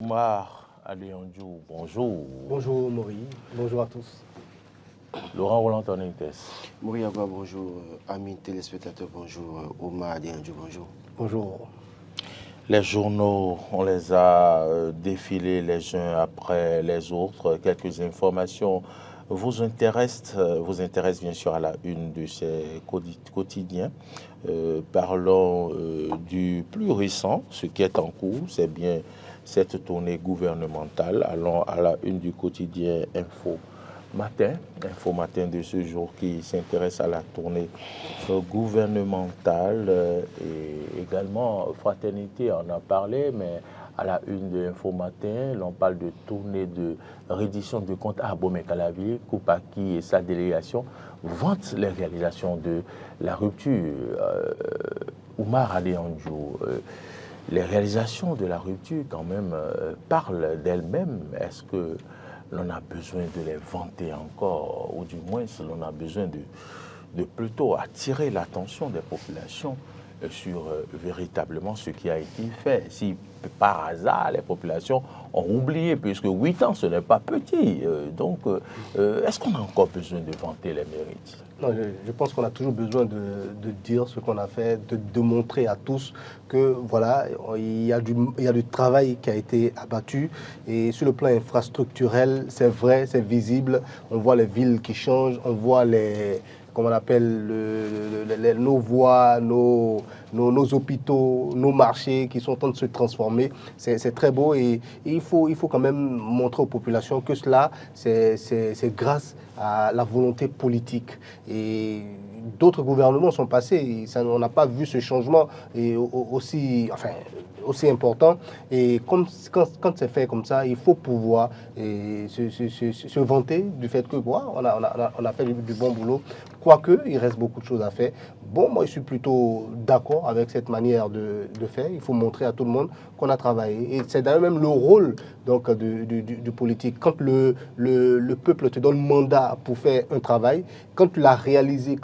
Oumar Adéandjou, bonjour. Bonjour Maury, bonjour à tous. Laurent Roland Tonentes. Maury Agua, bonjour. Amis téléspectateurs, bonjour. Oumar Adéandjou, bonjour. Bonjour. Les journaux, on les a défilés les uns après les autres. Quelques informations vous intéressent bien sûr à la une de ces quotidiens. Parlons du plus récent, ce qui est en cours, c'est bien cette tournée gouvernementale. Allons à la une du quotidien Info Matin de ce jour qui s'intéresse à la tournée gouvernementale et également Fraternité en a parlé, mais à la une de Info Matin, l'on parle de tournée de reddition de comptes à Abomey-Calavi. Koupaki et sa délégation vantent les réalisations de la rupture. Oumar Adéandjou, les réalisations de la rupture quand même parlent d'elles-mêmes. Est-ce que l'on a besoin de les vanter encore, ou du moins l'on a besoin de plutôt attirer l'attention des populations sur véritablement ce qui a été fait? Si par hasard les populations ont oublié, puisque 8 ans ce n'est pas petit, donc est-ce qu'on a encore besoin de vanter les mérites? Non, je pense qu'on a toujours besoin de dire ce qu'on a fait, de montrer à tous que voilà, il y a du travail qui a été abattu. Et sur le plan infrastructurel, c'est vrai, c'est visible. On voit les villes qui changent, on voit comment on appelle, nos voies, nos hôpitaux, nos marchés qui sont en train de se transformer. C'est très beau et il faut quand même montrer aux populations que cela, c'est grâce à la volonté politique. Et d'autres gouvernements sont passés, on n'a pas vu ce changement aussi important. Et quand c'est fait comme ça, il faut pouvoir se vanter du fait que on a fait du bon boulot. Quoique, il reste beaucoup de choses à faire. Bon, moi, je suis plutôt d'accord avec cette manière de faire. Il faut montrer à tout le monde qu'on a travaillé. Et c'est d'ailleurs même le rôle donc, du politique. Quand le peuple te donne mandat pour faire un travail, quand tu l'as réalisé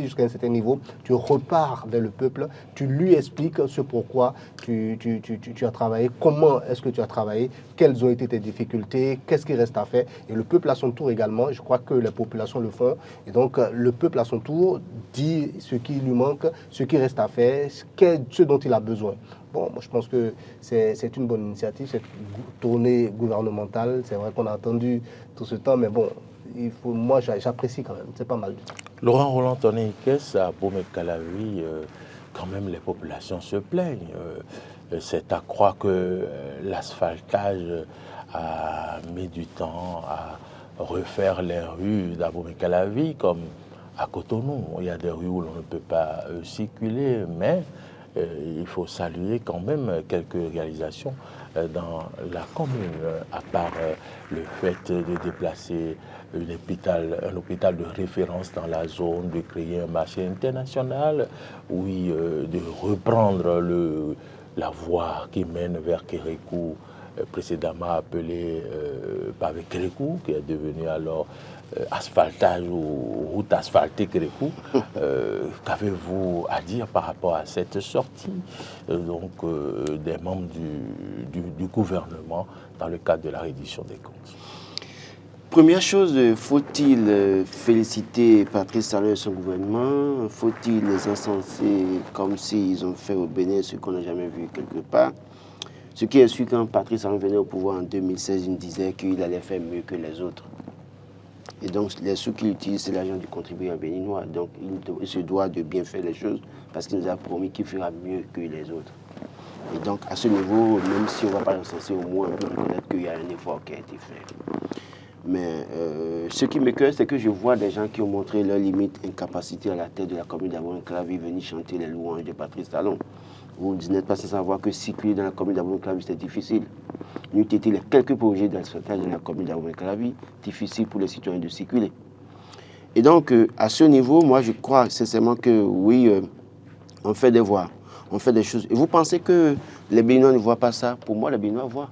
jusqu'à un certain niveau, tu repars vers le peuple, tu lui expliques ce pourquoi tu as travaillé, comment est-ce que tu as travaillé, quelles ont été tes difficultés, qu'est-ce qui reste à faire. Et le peuple à son tour également, je crois que les populations le font. Et donc, le peuple à son tour dit ce qui lui manque, ce qui reste à faire, ce dont il a besoin. Bon, moi je pense que c'est une bonne initiative, cette tournée gouvernementale. C'est vrai qu'on a attendu tout ce temps, mais bon, moi j'apprécie quand même, c'est pas mal du tout. Laurent Roland Tonentes, à Abomey-Calavi, quand même les populations se plaignent. C'est à croire que l'asphaltage a mis du temps à refaire les rues d'Abomey-Calavi, comme à Cotonou. Il y a des rues où l'on ne peut pas circuler, mais il faut saluer quand même quelques réalisations dans la commune, à part le fait de déplacer un hôpital de référence dans la zone, de créer un marché international, oui, de reprendre la voie qui mène vers Kérékou, précédemment appelée Pavé Kérékou, qui est devenu alors asphaltage ou route asphaltée Kérékou. Qu'avez-vous à dire par rapport à cette sortie des membres du gouvernement dans le cadre de la reddition des comptes? Première chose, faut-il féliciter Patrice Talon et son gouvernement? Faut-il les encenser comme s'ils ont fait au Bénin ce qu'on n'a jamais vu quelque part? Ce qui est sûr, quand Patrice Talon venait au pouvoir en 2016, il me disait qu'il allait faire mieux que les autres. Et donc, les sous qu'il utilise, c'est l'argent du contribuable béninois. Donc, il se doit de bien faire les choses parce qu'il nous a promis qu'il fera mieux que les autres. Et donc, à ce niveau, même si on ne va pas l'encenser, au moins on peut reconnaître qu'il y a un effort qui a été fait. Mais ce qui m'écoeure, c'est que je vois des gens qui ont montré leur limite incapacité à la tête de la commune d'Abomey-Calavi venir chanter les louanges de Patrice Talon. Vous n'êtes pas sans savoir que circuler dans la commune d'Abomey-Calavi, c'était difficile. Nous avons été les quelques projets d'asphaltage dans la commune d'Abomey-Calavi, difficile pour les citoyens de circuler. Et donc, à ce niveau, moi, je crois sincèrement que oui, on fait des voies, on fait des choses. Et vous pensez que les Béninois ne voient pas ça? Pour moi, les Béninois voient.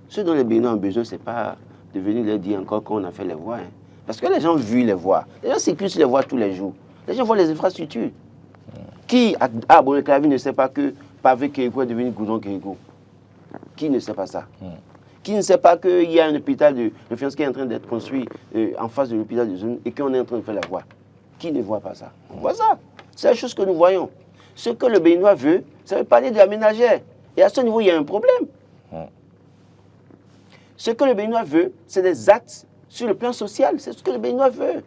Ce dont les Béninois ont besoin, ce n'est pas de venir leur dire encore qu'on a fait les voies. Hein. Parce que les gens vu les voies. Les gens circulent sur les voies tous les jours. Les gens voient les infrastructures. Qui, à Abomey-Calavi, ne sait pas que Pavé Kérékou est devenu goudron Kérékou? Qui ne sait pas ça? Qui ne sait pas qu'il y a un hôpital de référence qui est en train d'être construit en face de l'hôpital de zone et qu'on est en train de faire la voie? Qui ne voit pas ça? On voit ça. C'est la chose que nous voyons. Ce que le Béninois veut, ça veut parler de la ménagère. Et à ce niveau, il y a un problème. Ce que le Béninois veut, c'est des actes sur le plan social. C'est ce que le Béninois veut.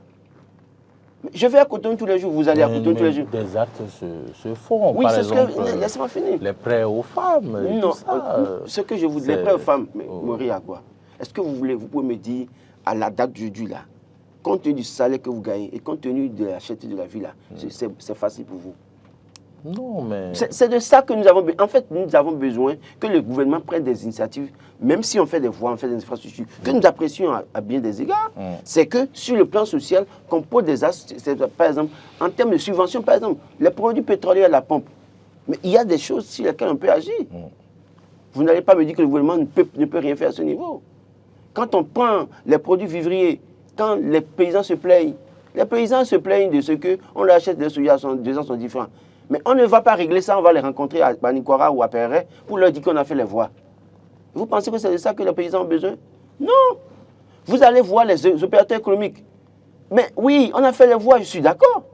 Je vais à Cotonou tous les jours, vous allez à Cotonou tous les jours. Des actes se font. Oui, par c'est ce exemple, que... Laissez-moi finir. les prêts aux femmes. Non, tout ça, ce que je vous dis, les prêts aux femmes, Maurice Agua, est-ce que vous pouvez me dire, à la date d'aujourd'hui, là, compte tenu du salaire que vous gagnez et compte tenu de la cherté de la vie, là, c'est facile pour vous? Non, mais... C'est de ça que nous avons besoin. En fait, nous avons besoin que le gouvernement prenne des initiatives, même si on fait des voies, on fait des infrastructures, que nous apprécions à bien des égards. C'est que sur le plan social, qu'on pose des actes, par exemple, en termes de subventions, par exemple, les produits pétroliers à la pompe. Mais il y a des choses sur lesquelles on peut agir. Vous n'allez pas me dire que le gouvernement ne peut rien faire à ce niveau. Quand on prend les produits vivriers, quand les paysans se plaignent de ce qu'on leur achète des soja à 270 francs. Mais on ne va pas régler ça, on va les rencontrer à Banikwara ou à Perret pour leur dire qu'on a fait les voies. Vous pensez que c'est de ça que les paysans ont besoin? Non. Vous allez voir les opérateurs économiques. Mais oui, on a fait les voies, je suis d'accord.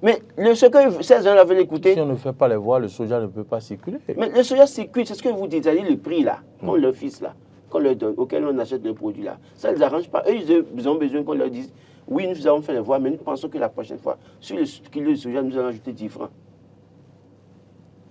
Mais ce que ces gens-là veulent écouter... Si on ne fait pas les voies, le soja ne peut pas circuler. Mais le soja circule, c'est ce que vous dites, c'est-à-dire le prix là, qu'on leur fixe là, qu'on leur donne, auquel on achète le produit là. Ça ne les arrange pas. Eux, ils ont besoin qu'on leur dise, oui, nous avons fait les voies, mais nous pensons que la prochaine fois, sur le kilo de soja, nous allons ajouter 10 francs.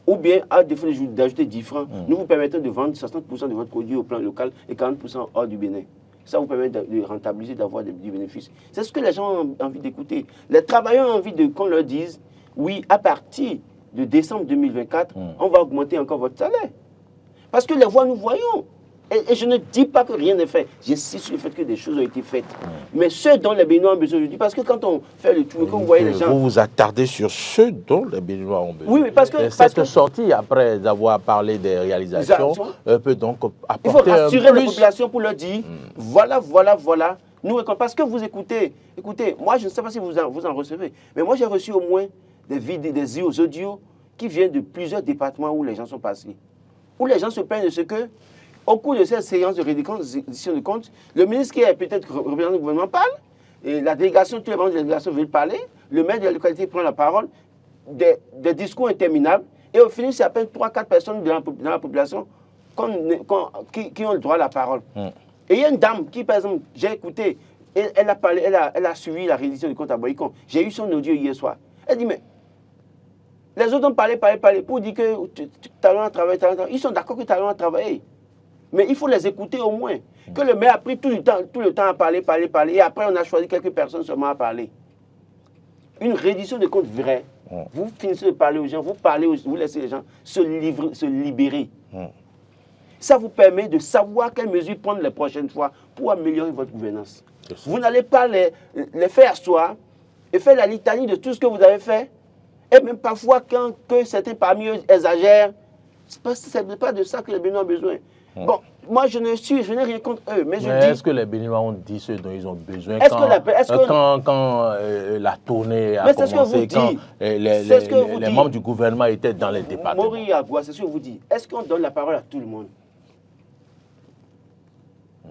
Ou bien, à défaut d'ajouter 10 francs, nous vous permettons de vendre 60% de votre produit au plan local et 40% hors du Bénin. Ça vous permet de rentabiliser, d'avoir du bénéfice. C'est ce que les gens ont envie d'écouter. Les travailleurs ont envie qu'on leur dise, oui, à partir de décembre 2024, on va augmenter encore votre salaire. Parce que les voies, nous voyons. Et je ne dis pas que rien n'est fait. J'insiste sur le fait que des choses ont été faites. Mais ce dont les Béninois ont besoin, je dis, parce que quand on fait le tour, quand vous voyez les gens... Vous vous attardez sur ce dont les Béninois ont besoin. Oui, parce que... Cette sortie, après avoir parlé des réalisations, peut donc apporter... Il faut rassurer les populations pour leur dire, voilà, nous, parce que vous écoutez, moi je ne sais pas si vous en recevez, mais moi j'ai reçu au moins des audios qui viennent de plusieurs départements où les gens sont passés. Où les gens se plaignent de ce que, au cours de cette séance de reddition de comptes, le ministre qui est peut-être représentant du gouvernement parle, et la délégation, tous les membres de la délégation veulent parler, le maire de la localité prend la parole, des discours interminables, et au final, c'est à peine 3-4 personnes dans la population qui ont le droit à la parole. Et il y a une dame qui, par exemple, j'ai écouté, elle a parlé, elle a suivi la reddition de comptes à Boycon. J'ai eu son audio hier soir. Elle dit, mais les autres ont parlé pour dire que talent à travailler, ils sont d'accord que talent à travailler. Mais il faut les écouter au moins. Que le maire a pris tout le temps à parler, et après on a choisi quelques personnes seulement à parler. Une reddition de comptes vraie. Vous finissez de parler aux gens, vous laissez les gens se libérer. Ça vous permet de savoir quelles mesures prendre les prochaines fois pour améliorer votre gouvernance. Vous n'allez pas les faire asseoir et faire la litanie de tout ce que vous avez fait. Et même parfois, quand certains parmi eux exagèrent, ce n'est pas de ça que les Béninois ont besoin. Bon, moi, je n'ai rien contre eux, mais je dis... Est-ce que les Béninois ont dit ce dont ils ont besoin quand la tournée a commencé, quand les membres du gouvernement étaient dans les départements? Maurice Agua, c'est ce que je vous dis. Est-ce qu'on donne la parole à tout le monde?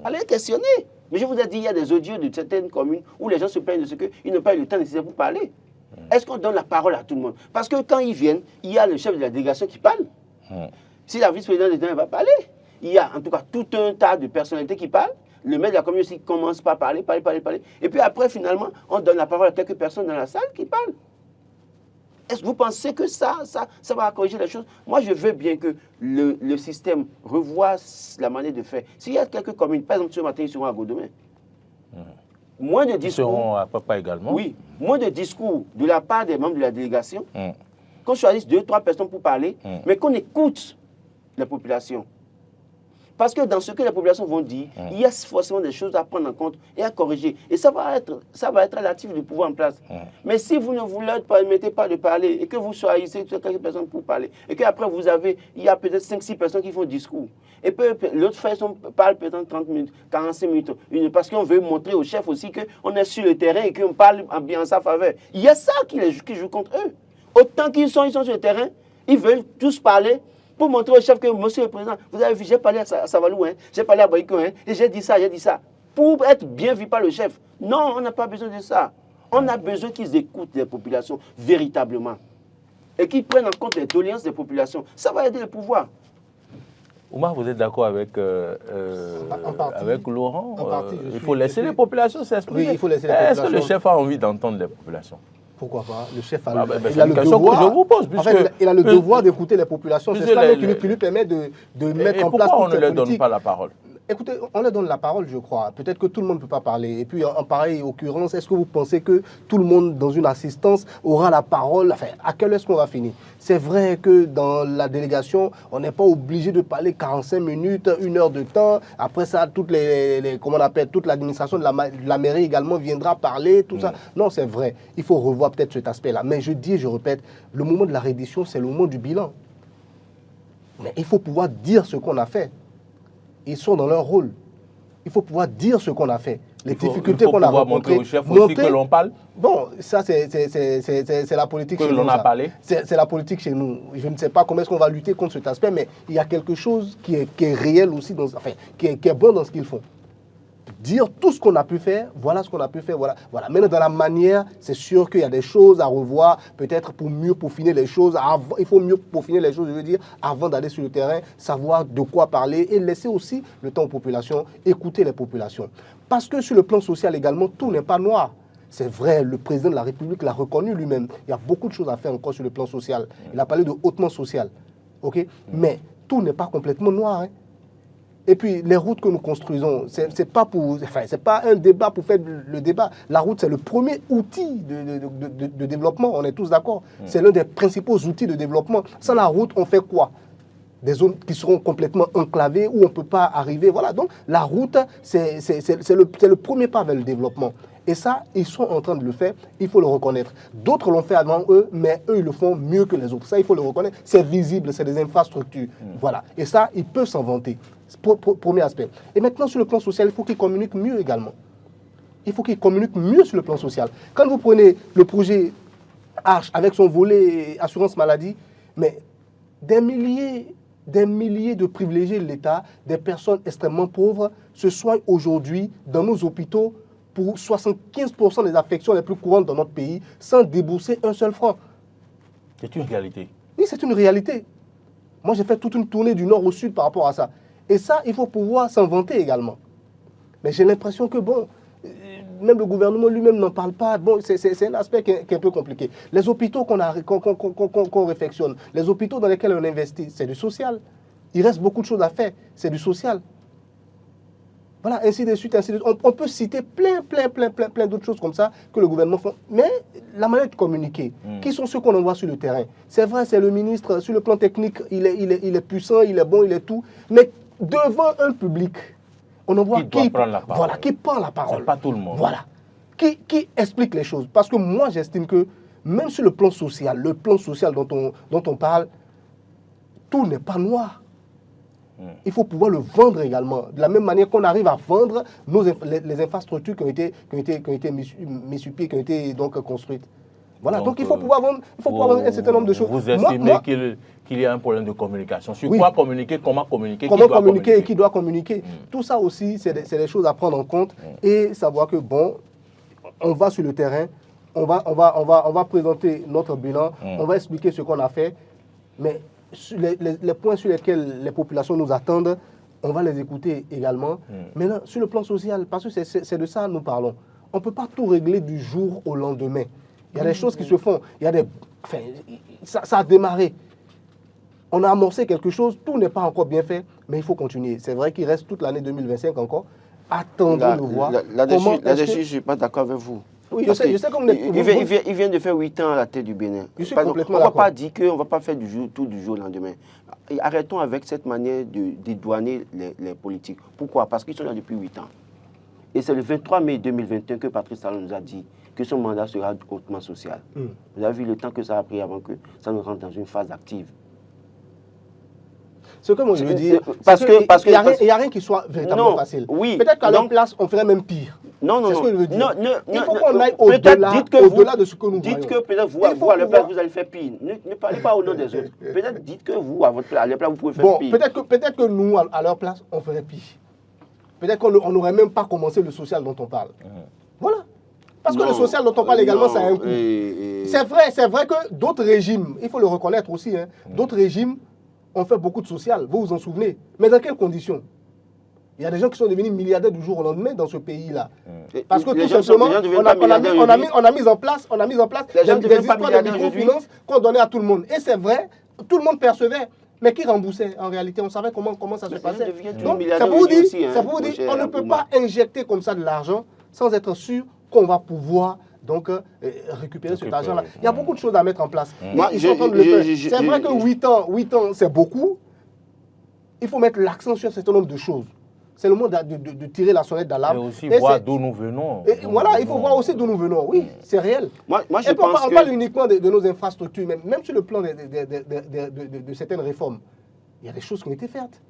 Allez questionner. Mais je vous ai dit, il y a des audios de certaines communes où les gens se plaignent de ce qu'ils n'ont pas eu le temps nécessaire pour parler. Est-ce qu'on donne la parole à tout le monde? Parce que quand ils viennent, il y a le chef de la délégation qui parle. Si la vice-présidente de l'État va parler, il y a en tout cas tout un tas de personnalités qui parlent. Le maire de la commune aussi commence par parler. Et puis après, finalement, on donne la parole à quelques personnes dans la salle qui parlent. Est-ce que vous pensez que ça va corriger les choses? Moi, je veux bien que le système revoie la manière de faire. S'il y a quelques communes, par exemple, ce matin, ils seront à Godomé. Moins de discours. Ils seront à Papa également. Oui, moins de discours de la part des membres de la délégation. Qu'on choisisse 2-3 personnes pour parler, mais qu'on écoute la population. Parce que dans ce que les populations vont dire, il y a forcément des choses à prendre en compte et à corriger. Et ça va être relatif du pouvoir en place. Mais si vous ne vous leur permettez pas de parler et que vous choisissez quelques personnes pour parler, et qu'après il y a peut-être 5-6 personnes qui font discours, et l'autre parle peut-être 30 minutes, 45 minutes, parce qu'on veut montrer au chef aussi qu'on est sur le terrain et qu'on parle bien en sa faveur. Il y a ça qui joue contre eux. Autant qu'ils sont sur le terrain, ils veulent tous parler. pour montrer au chef que, monsieur le président, vous avez vu, j'ai parlé à Savalou, hein, j'ai parlé à Boïko, hein, et j'ai dit ça, pour être bien vu par le chef. Non, on n'a pas besoin de ça. On a besoin qu'ils écoutent les populations véritablement et qu'ils prennent en compte les doléances des populations. Ça va aider le pouvoir. Oumar, vous êtes d'accord avec Laurent il faut laisser les populations s'exprimer. Oui, il faut laisser les populations. Est-ce que le chef a envie d'entendre les populations? Pourquoi pas? Le chef a, il a le devoir. Que je vous pose, en fait, il a le devoir d'écouter les populations. C'est ça qui lui permet de mettre en place. Pourquoi on ne leur donne pas la parole? Écoutez, on leur donne la parole, je crois. Peut-être que tout le monde ne peut pas parler. Et puis, en pareille occurrence, est-ce que vous pensez que tout le monde, dans une assistance, aura la parole? Enfin, à quelle heure est-ce qu'on va finir? C'est vrai que dans la délégation, on n'est pas obligé de parler 45 minutes, 1 heure de temps. Après ça, toute l'administration de la mairie également viendra parler, tout ça. Non, c'est vrai. Il faut revoir peut-être cet aspect-là. Mais je répète, le moment de la reddition, c'est le moment du bilan. Mais il faut pouvoir dire ce qu'on a fait. Ils sont dans leur rôle. Il faut pouvoir dire ce qu'on a fait. Les difficultés qu'on a rencontrées. Montrer au chef aussi que l'on parle. Bon, ça c'est la politique chez nous. Que l'on a parlé. C'est la politique chez nous. Je ne sais pas comment est-ce qu'on va lutter contre cet aspect, mais il y a quelque chose qui est réel aussi, qui est bon dans ce qu'ils font. Dire tout ce qu'on a pu faire, voilà ce qu'on a pu faire, voilà. Maintenant, dans la manière, c'est sûr qu'il y a des choses à revoir, peut-être pour mieux peaufiner les choses. Il faut mieux peaufiner les choses, je veux dire, avant d'aller sur le terrain, savoir de quoi parler et laisser aussi le temps aux populations, écouter les populations. Parce que sur le plan social également, tout n'est pas noir. C'est vrai, le président de la République l'a reconnu lui-même. Il y a beaucoup de choses à faire encore sur le plan social. Il a parlé de hautement social. Okay? Mais tout n'est pas complètement noir. Hein. Et puis, les routes que nous construisons, c'est pas un débat pour faire le débat. La route, c'est le premier outil de développement, on est tous d'accord. C'est l'un des principaux outils de développement. Sans la route, on fait quoi? Des zones qui seront complètement enclavées, où on ne peut pas arriver. Voilà, donc la route, c'est le premier pas vers le développement. Et ça, ils sont en train de le faire, il faut le reconnaître. D'autres l'ont fait avant eux, mais eux, ils le font mieux que les autres. Ça, il faut le reconnaître. C'est visible, c'est des infrastructures. Voilà. Et ça, ils peuvent s'en vanter. Premier aspect. Et maintenant, sur le plan social, il faut qu'ils communiquent mieux également. Il faut qu'ils communiquent mieux sur le plan social. Quand vous prenez le projet Arche avec son volet assurance maladie, mais des milliers de privilégiés de l'État, des personnes extrêmement pauvres, se soignent aujourd'hui dans nos hôpitaux pour 75% des affections les plus courantes dans notre pays, sans débourser un seul franc. C'est une réalité. Oui, c'est une réalité. Moi, j'ai fait toute une tournée du nord au sud par rapport à ça. Et ça, il faut pouvoir s'en vanter également. Mais j'ai l'impression que, bon, même le gouvernement lui-même n'en parle pas. Bon, c'est un aspect qui est un peu compliqué. Les hôpitaux qu'on réfectionne, les hôpitaux dans lesquels on investit, c'est du social. Il reste beaucoup de choses à faire, c'est du social. Voilà, ainsi de suite, ainsi de suite. On peut citer plein d'autres choses comme ça que le gouvernement fait. Mais la manière de communiquer, qui sont ceux qu'on envoie sur le terrain? C'est vrai, c'est le ministre, sur le plan technique, il est puissant, il est bon, il est tout. Mais devant un public, on envoie qui prend la parole. Voilà, qui prend la parole. C'est pas tout le monde. Voilà. Qui explique les choses. Parce que moi, j'estime que même sur le plan social dont on parle, tout n'est pas noir. Il faut pouvoir le vendre également. De la même manière qu'on arrive à vendre les infrastructures qui ont été mises sur pied, qui ont été donc construites. Voilà, donc il faut pouvoir vendre, un certain nombre de choses. Vous estimez qu'il y a un problème de communication. Sur quoi communiquer, comment communiquer, et qui doit communiquer. Tout ça aussi, c'est des choses à prendre en compte et savoir que, bon, on va sur le terrain, on va présenter notre bilan, on va expliquer ce qu'on a fait, mais les points sur lesquels les populations nous attendent, on va les écouter également. Maintenant, sur le plan social, parce que c'est de ça que nous parlons, on ne peut pas tout régler du jour au lendemain. Il y a des choses qui se font, ça a démarré. On a amorcé quelque chose, tout n'est pas encore bien fait, mais il faut continuer. C'est vrai qu'il reste toute l'année 2025 encore. Attendons de voir. Là-dessus, je ne suis pas d'accord avec vous. Oui, je sais comme il vient de faire 8 ans à la tête du Bénin. Je suis complètement d'accord. On ne va pas dire qu'on ne va pas faire tout du jour au lendemain. Et arrêtons avec cette manière de dédouaner les politiques. Pourquoi? Parce qu'ils sont là depuis 8 ans. Et c'est le 23 mai 2021 que Patrice Talon nous a dit que son mandat sera hautement social. Vous avez vu le temps que ça a pris avant que ça nous rentre dans une phase active. Ce que moi je veux dire, parce que il n'y a rien qui soit véritablement facile. Oui. Peut-être qu'à leur place, on ferait même pire. Non, c'est ce que je veux dire. Non, il faut qu'on aille au-delà de ce que nous voyons. Dites que peut-être vous, à leur place, vous allez faire pire. Ne parlez pas au nom des autres. Peut-être dites que vous, à leur place, vous pouvez faire pire. Peut-être que nous, à leur place, on ferait pire. Peut-être qu'on n'aurait même pas commencé le social dont on parle. Voilà. Parce que le social dont on parle également, ça a un coût. C'est vrai que d'autres régimes, il faut le reconnaître aussi, hein, d'autres régimes ont fait beaucoup de social, vous vous en souvenez. Mais dans quelles conditions? Il y a des gens qui sont devenus milliardaires du jour au lendemain dans ce pays-là. Parce que tout simplement, on a mis en place des histoires de microfinance qu'on donnait à tout le monde. Et c'est vrai, tout le monde percevait. Mais qui remboursait en réalité? On savait comment ça se passait. Donc, c'est pour vous dire, on ne peut pas injecter comme ça de l'argent sans être sûr qu'on va pouvoir donc récupérer cet argent-là. Il y a beaucoup de choses à mettre en place. Ils sont en train de le faire. C'est vrai que 8 ans, c'est beaucoup. Il faut mettre l'accent sur un certain nombre de choses. C'est le moment de tirer la sonnette d'alarme. Et aussi voir d'où nous venons. Voilà, il faut voir aussi d'où nous venons. Oui, c'est réel. Moi, on parle uniquement de nos infrastructures, même sur le plan de certaines réformes. Il y a des choses qui ont été faites.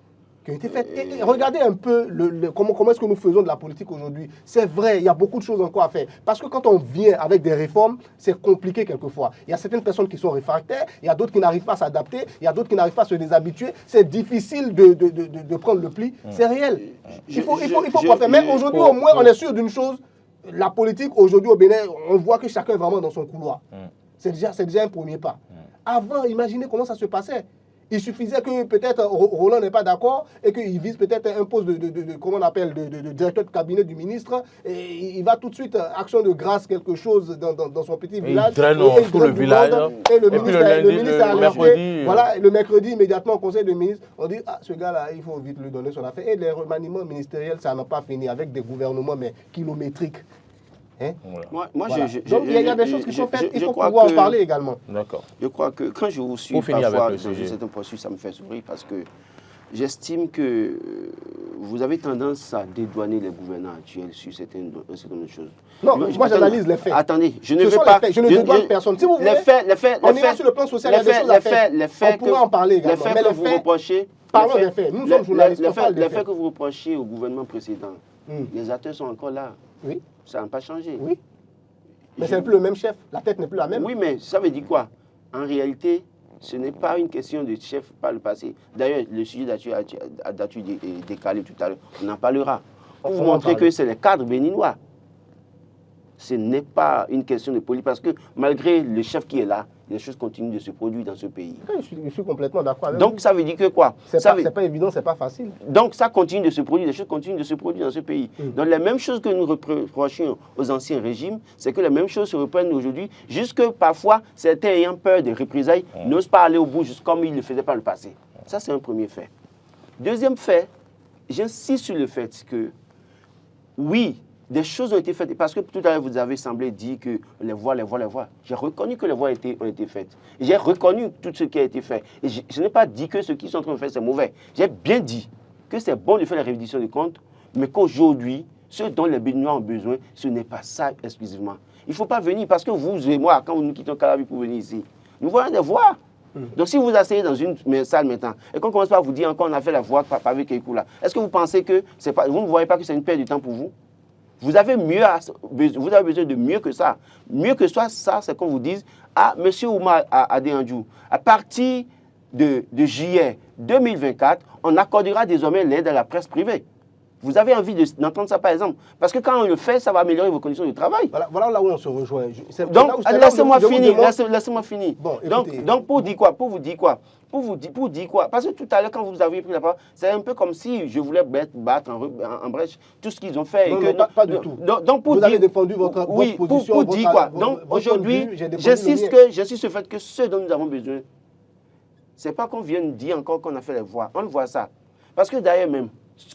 Et regardez un peu comment est-ce que nous faisons de la politique aujourd'hui. C'est vrai, il y a beaucoup de choses encore à faire. Parce que quand on vient avec des réformes, c'est compliqué quelquefois. Il y a certaines personnes qui sont réfractaires, il y a d'autres qui n'arrivent pas à s'adapter, il y a d'autres qui n'arrivent pas à se déshabituer. C'est difficile de prendre le pli. C'est réel. Il faut pas faire. Mais aujourd'hui, au moins, on est sûr d'une chose. La politique, aujourd'hui, au Bénin, on voit que chacun est vraiment dans son couloir. C'est déjà un premier pas. Avant, imaginez comment ça se passait. Il suffisait que peut-être Roland n'est pas d'accord et qu'il vise peut-être un poste comment on appelle, de directeur de cabinet du ministre. Et il va tout de suite, action de grâce, quelque chose dans son petit village. Il traîne tout le village. Et le ministre a alerté. Voilà, le mercredi, immédiatement, au conseil de ministres, on dit, ah, ce gars-là, il faut vite lui donner son affaire. Et les remaniements ministériels, ça n'a pas fini avec des gouvernements, mais kilométriques. Hein? Voilà. Donc il y a des choses qui sont faites, il faut pouvoir en parler également. D'accord. Je crois que quand je vous suis parfois dans certains processus, ça me fait sourire parce que j'estime que vous avez tendance à dédouaner les gouvernants actuels sur certaines choses. Non, moi j'analyse les faits. Attendez, je ne veux pas... Je ne dédouane personne. Si vous voulez, on ira sur le plan social, il y a des choses à faire. On pourra en parler également. Les faits que vous reprochez... Parlons des faits. Nous sommes journalistes, on parle des faits. Les faits que vous reprochez au gouvernement précédent, les acteurs sont encore là. Oui. Ça n'a pas changé. Oui. Mais ce n'est plus le même chef. La tête n'est plus la même. Oui, mais ça veut dire quoi? En réalité, ce n'est pas une question de chef par le passé. D'ailleurs, le sujet a décalé tout à l'heure. On en parlera. Pour vous montrer que c'est les cadres béninois. Ce n'est pas une question de politique. Parce que malgré le chef qui est là, les choses continuent de se produire dans ce pays. Je suis complètement d'accord avec Donc, ça veut dire que quoi? C'est pas évident, c'est pas facile. Donc, ça continue de se produire, les choses continuent de se produire dans ce pays. Donc, les mêmes choses que nous reprochions aux anciens régimes, c'est que les mêmes choses se reprennent aujourd'hui, jusque parfois, certains ayant peur des représailles, n'osent pas aller au bout, juste comme ils ne le faisaient par le passé. Ça, c'est un premier fait. Deuxième fait, j'insiste sur le fait que, oui, des choses ont été faites, parce que tout à l'heure, vous avez semblé dire que les voies. J'ai reconnu que les voies ont été faites. J'ai reconnu tout ce qui a été fait. Et je n'ai pas dit que ce qu'ils sont en train de faire, c'est mauvais. J'ai bien dit que c'est bon de faire la révision des comptes, mais qu'aujourd'hui, ce dont les Béninois ont besoin, ce n'est pas ça exclusivement. Il ne faut pas venir, parce que vous et moi, quand nous quittons Calavi pour venir ici, nous voyons des voies. Donc si vous asseyez dans une salle maintenant, et qu'on commence par vous dire encore on a fait la voie pavé Kékou là, est-ce que vous pensez que vous ne voyez pas que c'est une perte de temps pour vous? Vous avez besoin de mieux que ça. Mieux que ça, c'est qu'on vous dise, ah, monsieur Oumar Adéandjou, à partir de juillet 2024, on accordera désormais l'aide à la presse privée. Vous avez envie d'entendre ça, par exemple? Parce que quand on le fait, ça va améliorer vos conditions de travail. Voilà là où on se rejoint. Donc, laissez-moi finir. Bon, donc, pour dire quoi? Pour vous dire quoi? Parce que tout à l'heure, quand vous avez pris la parole, c'est un peu comme si je voulais battre en brèche tout ce qu'ils ont fait. Non, pas du tout. Donc, vous avez défendu votre position. Pour dire quoi? Donc, aujourd'hui, j'insiste sur le fait que ce dont nous avons besoin, ce n'est pas qu'on vienne dire encore qu'on a fait les voies. On voit ça. Parce que d'ailleurs même,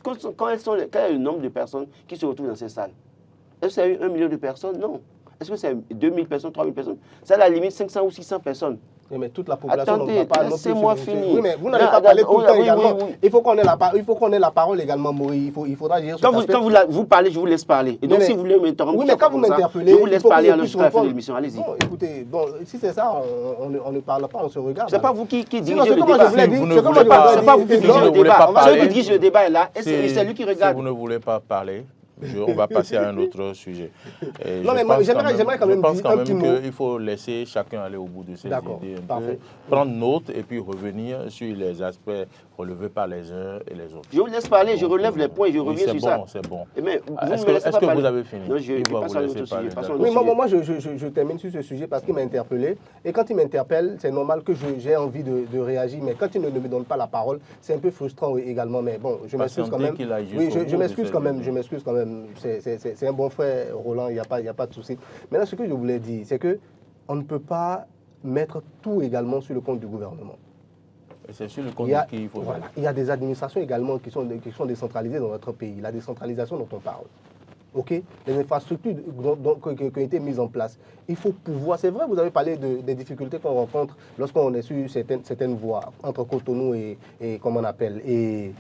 quel est le nombre de personnes qui se retrouvent dans ces salles? Est-ce que c'est 1 million de personnes? Non. Est-ce que c'est 2000 personnes, 3000 personnes? C'est à la limite 500 ou 600 personnes. Mais toute la population attendez, ne va pas laissez-moi finir. Oui, mais vous n'allez pas parler tout le temps également. Il faut qu'on ait la parole également, Maurice. Il faudra gérer quand vous parlez, je vous laisse parler. Et donc, si vous voulez m'interrompre, oui, mais quand vous m'interpellez, je vous laisse parler alors jusqu'à la fin de l'émission. Allez-y. Bon, écoutez, si c'est ça, on ne parle pas, on se regarde. C'est pas vous qui dirigez le débat. C'est pas vous qui dirigez le débat. Celui qui dirige le débat est là, et c'est lui qui regarde. Si vous ne voulez pas parler, on va passer à un autre sujet. Non, mais j'aimerais quand même dire un petit mot. qu'il faut laisser chacun aller au bout de ses idées, parfait. Prendre note et puis revenir sur les aspects relevés par les uns et les autres. Je vous laisse parler, je relève les points et je reviens sur ça. C'est bon. Est-ce que vous avez fini? Non, je passe à un autre sujet. Oui, moi, je termine sur ce sujet parce qu'il m'a interpellé. Et quand il m'interpelle, c'est normal que j'ai envie de réagir. Mais quand il ne me donne pas la parole, c'est un peu frustrant également. Mais bon, je m'excuse quand même. Oui, je m'excuse quand même. C'est un bon frère, Roland, il n'y a pas de souci. Maintenant, ce que je voulais dire, c'est qu'on ne peut pas mettre tout également sur le compte du gouvernement. C'est sur le compte qu'il faut voilà. Il y a des administrations également qui sont décentralisées dans notre pays. La décentralisation dont on parle. Okay? Les infrastructures qui ont été mises en place. Il faut pouvoir, c'est vrai, vous avez parlé des difficultés qu'on rencontre lorsqu'on est sur certaines voies entre Cotonou et comment on appelle, et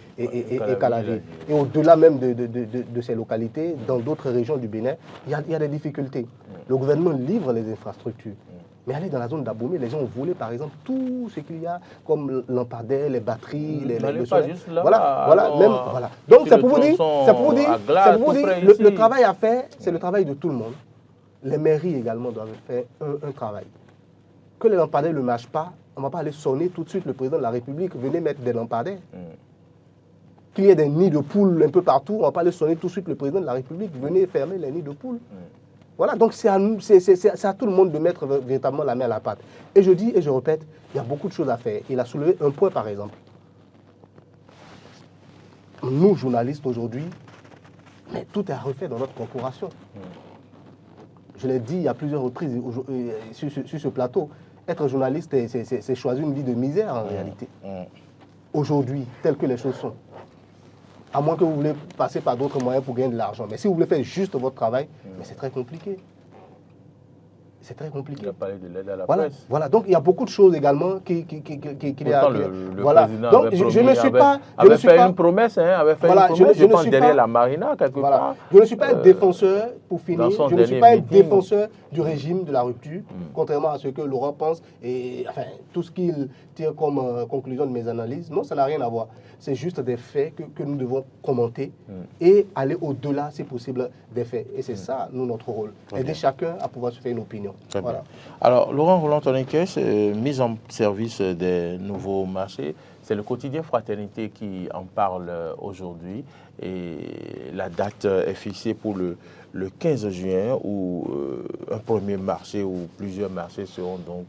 Calavi. Et au-delà même de ces localités, dans d'autres régions du Bénin, il y a des difficultés. Le gouvernement livre les infrastructures. Mais aller dans la zone d'Abomey, les gens ont volé par exemple tout ce qu'il y a comme lampadaires, les batteries, les juste là, voilà. Donc c'est pour vous dire, le travail à faire, c'est le travail de tout le monde. Les mairies également doivent faire un travail. Que les lampadaires ne marchent pas, on ne va pas aller sonner tout de suite le président de la République, venez mettre des lampadaires. Qu'il y ait des nids de poules un peu partout, on ne va pas aller sonner tout de suite le président de la République, venez fermer les nids de poules. Voilà, donc c'est à tout le monde de mettre véritablement la main à la pâte. Et je dis et je répète, il y a beaucoup de choses à faire. Il a soulevé un point par exemple. Nous, journalistes aujourd'hui, mais tout est à refaire dans notre corporation. Je l'ai dit il y a plusieurs reprises sur ce plateau. Être journaliste, c'est choisir une vie de misère en réalité. Aujourd'hui, tel que les choses sont. À moins que vous voulez passer par d'autres moyens pour gagner de l'argent. Mais si vous voulez faire juste votre travail, mais c'est très compliqué. C'est très compliqué. Il a parlé de l'aide à la presse. Voilà, donc il y a beaucoup de choses également qu'il y a. Le voilà. président donc avait fait une promesse, je pense, derrière la marina, quelque part. Je ne suis pas un défenseur, pour finir, je ne suis pas un défenseur du régime de la rupture, contrairement à ce que Laurent pense, et enfin, tout ce qu'il tire comme conclusion de mes analyses. Non, ça n'a rien à voir. C'est juste des faits que nous devons commenter et aller au-delà, si possible, des faits. Et c'est ça, nous, notre rôle. Aider chacun à pouvoir se faire une opinion. Voilà. Alors, Laurent Roland-Tonikès, mise en service des nouveaux marchés, c'est le quotidien Fraternité qui en parle aujourd'hui. Et la date est fixée pour le 15 juin où un premier marché ou plusieurs marchés seront donc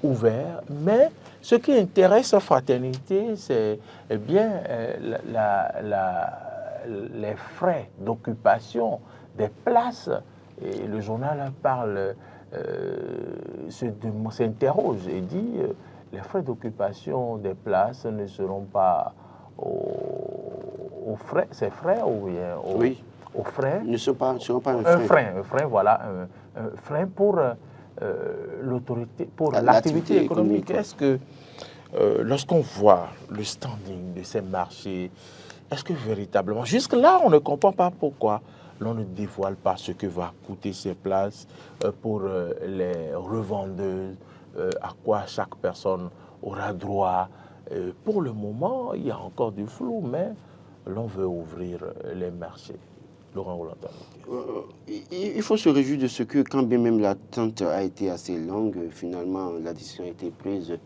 ouverts. Mais ce qui intéresse Fraternité, c'est bien les frais d'occupation des places. Et le journal parle, s'interroge et dit les frais d'occupation des places ne seront pas aux frais, c'est frais ou bien aux frais. Ne seront pas un frein, voilà, un frein pour l'autorité, pour l'activité économique. Est-ce que lorsqu'on voit le standing de ces marchés, est-ce que véritablement, jusque-là, on ne comprend pas pourquoi l'on ne dévoile pas ce que va coûter ces places pour les revendeuses, à quoi chaque personne aura droit. Pour le moment, il y a encore du flou, mais l'on veut ouvrir les marchés. Laurent Roland. Il faut se réjouir de ce que, quand bien même l'attente a été assez longue, finalement, la décision a été prise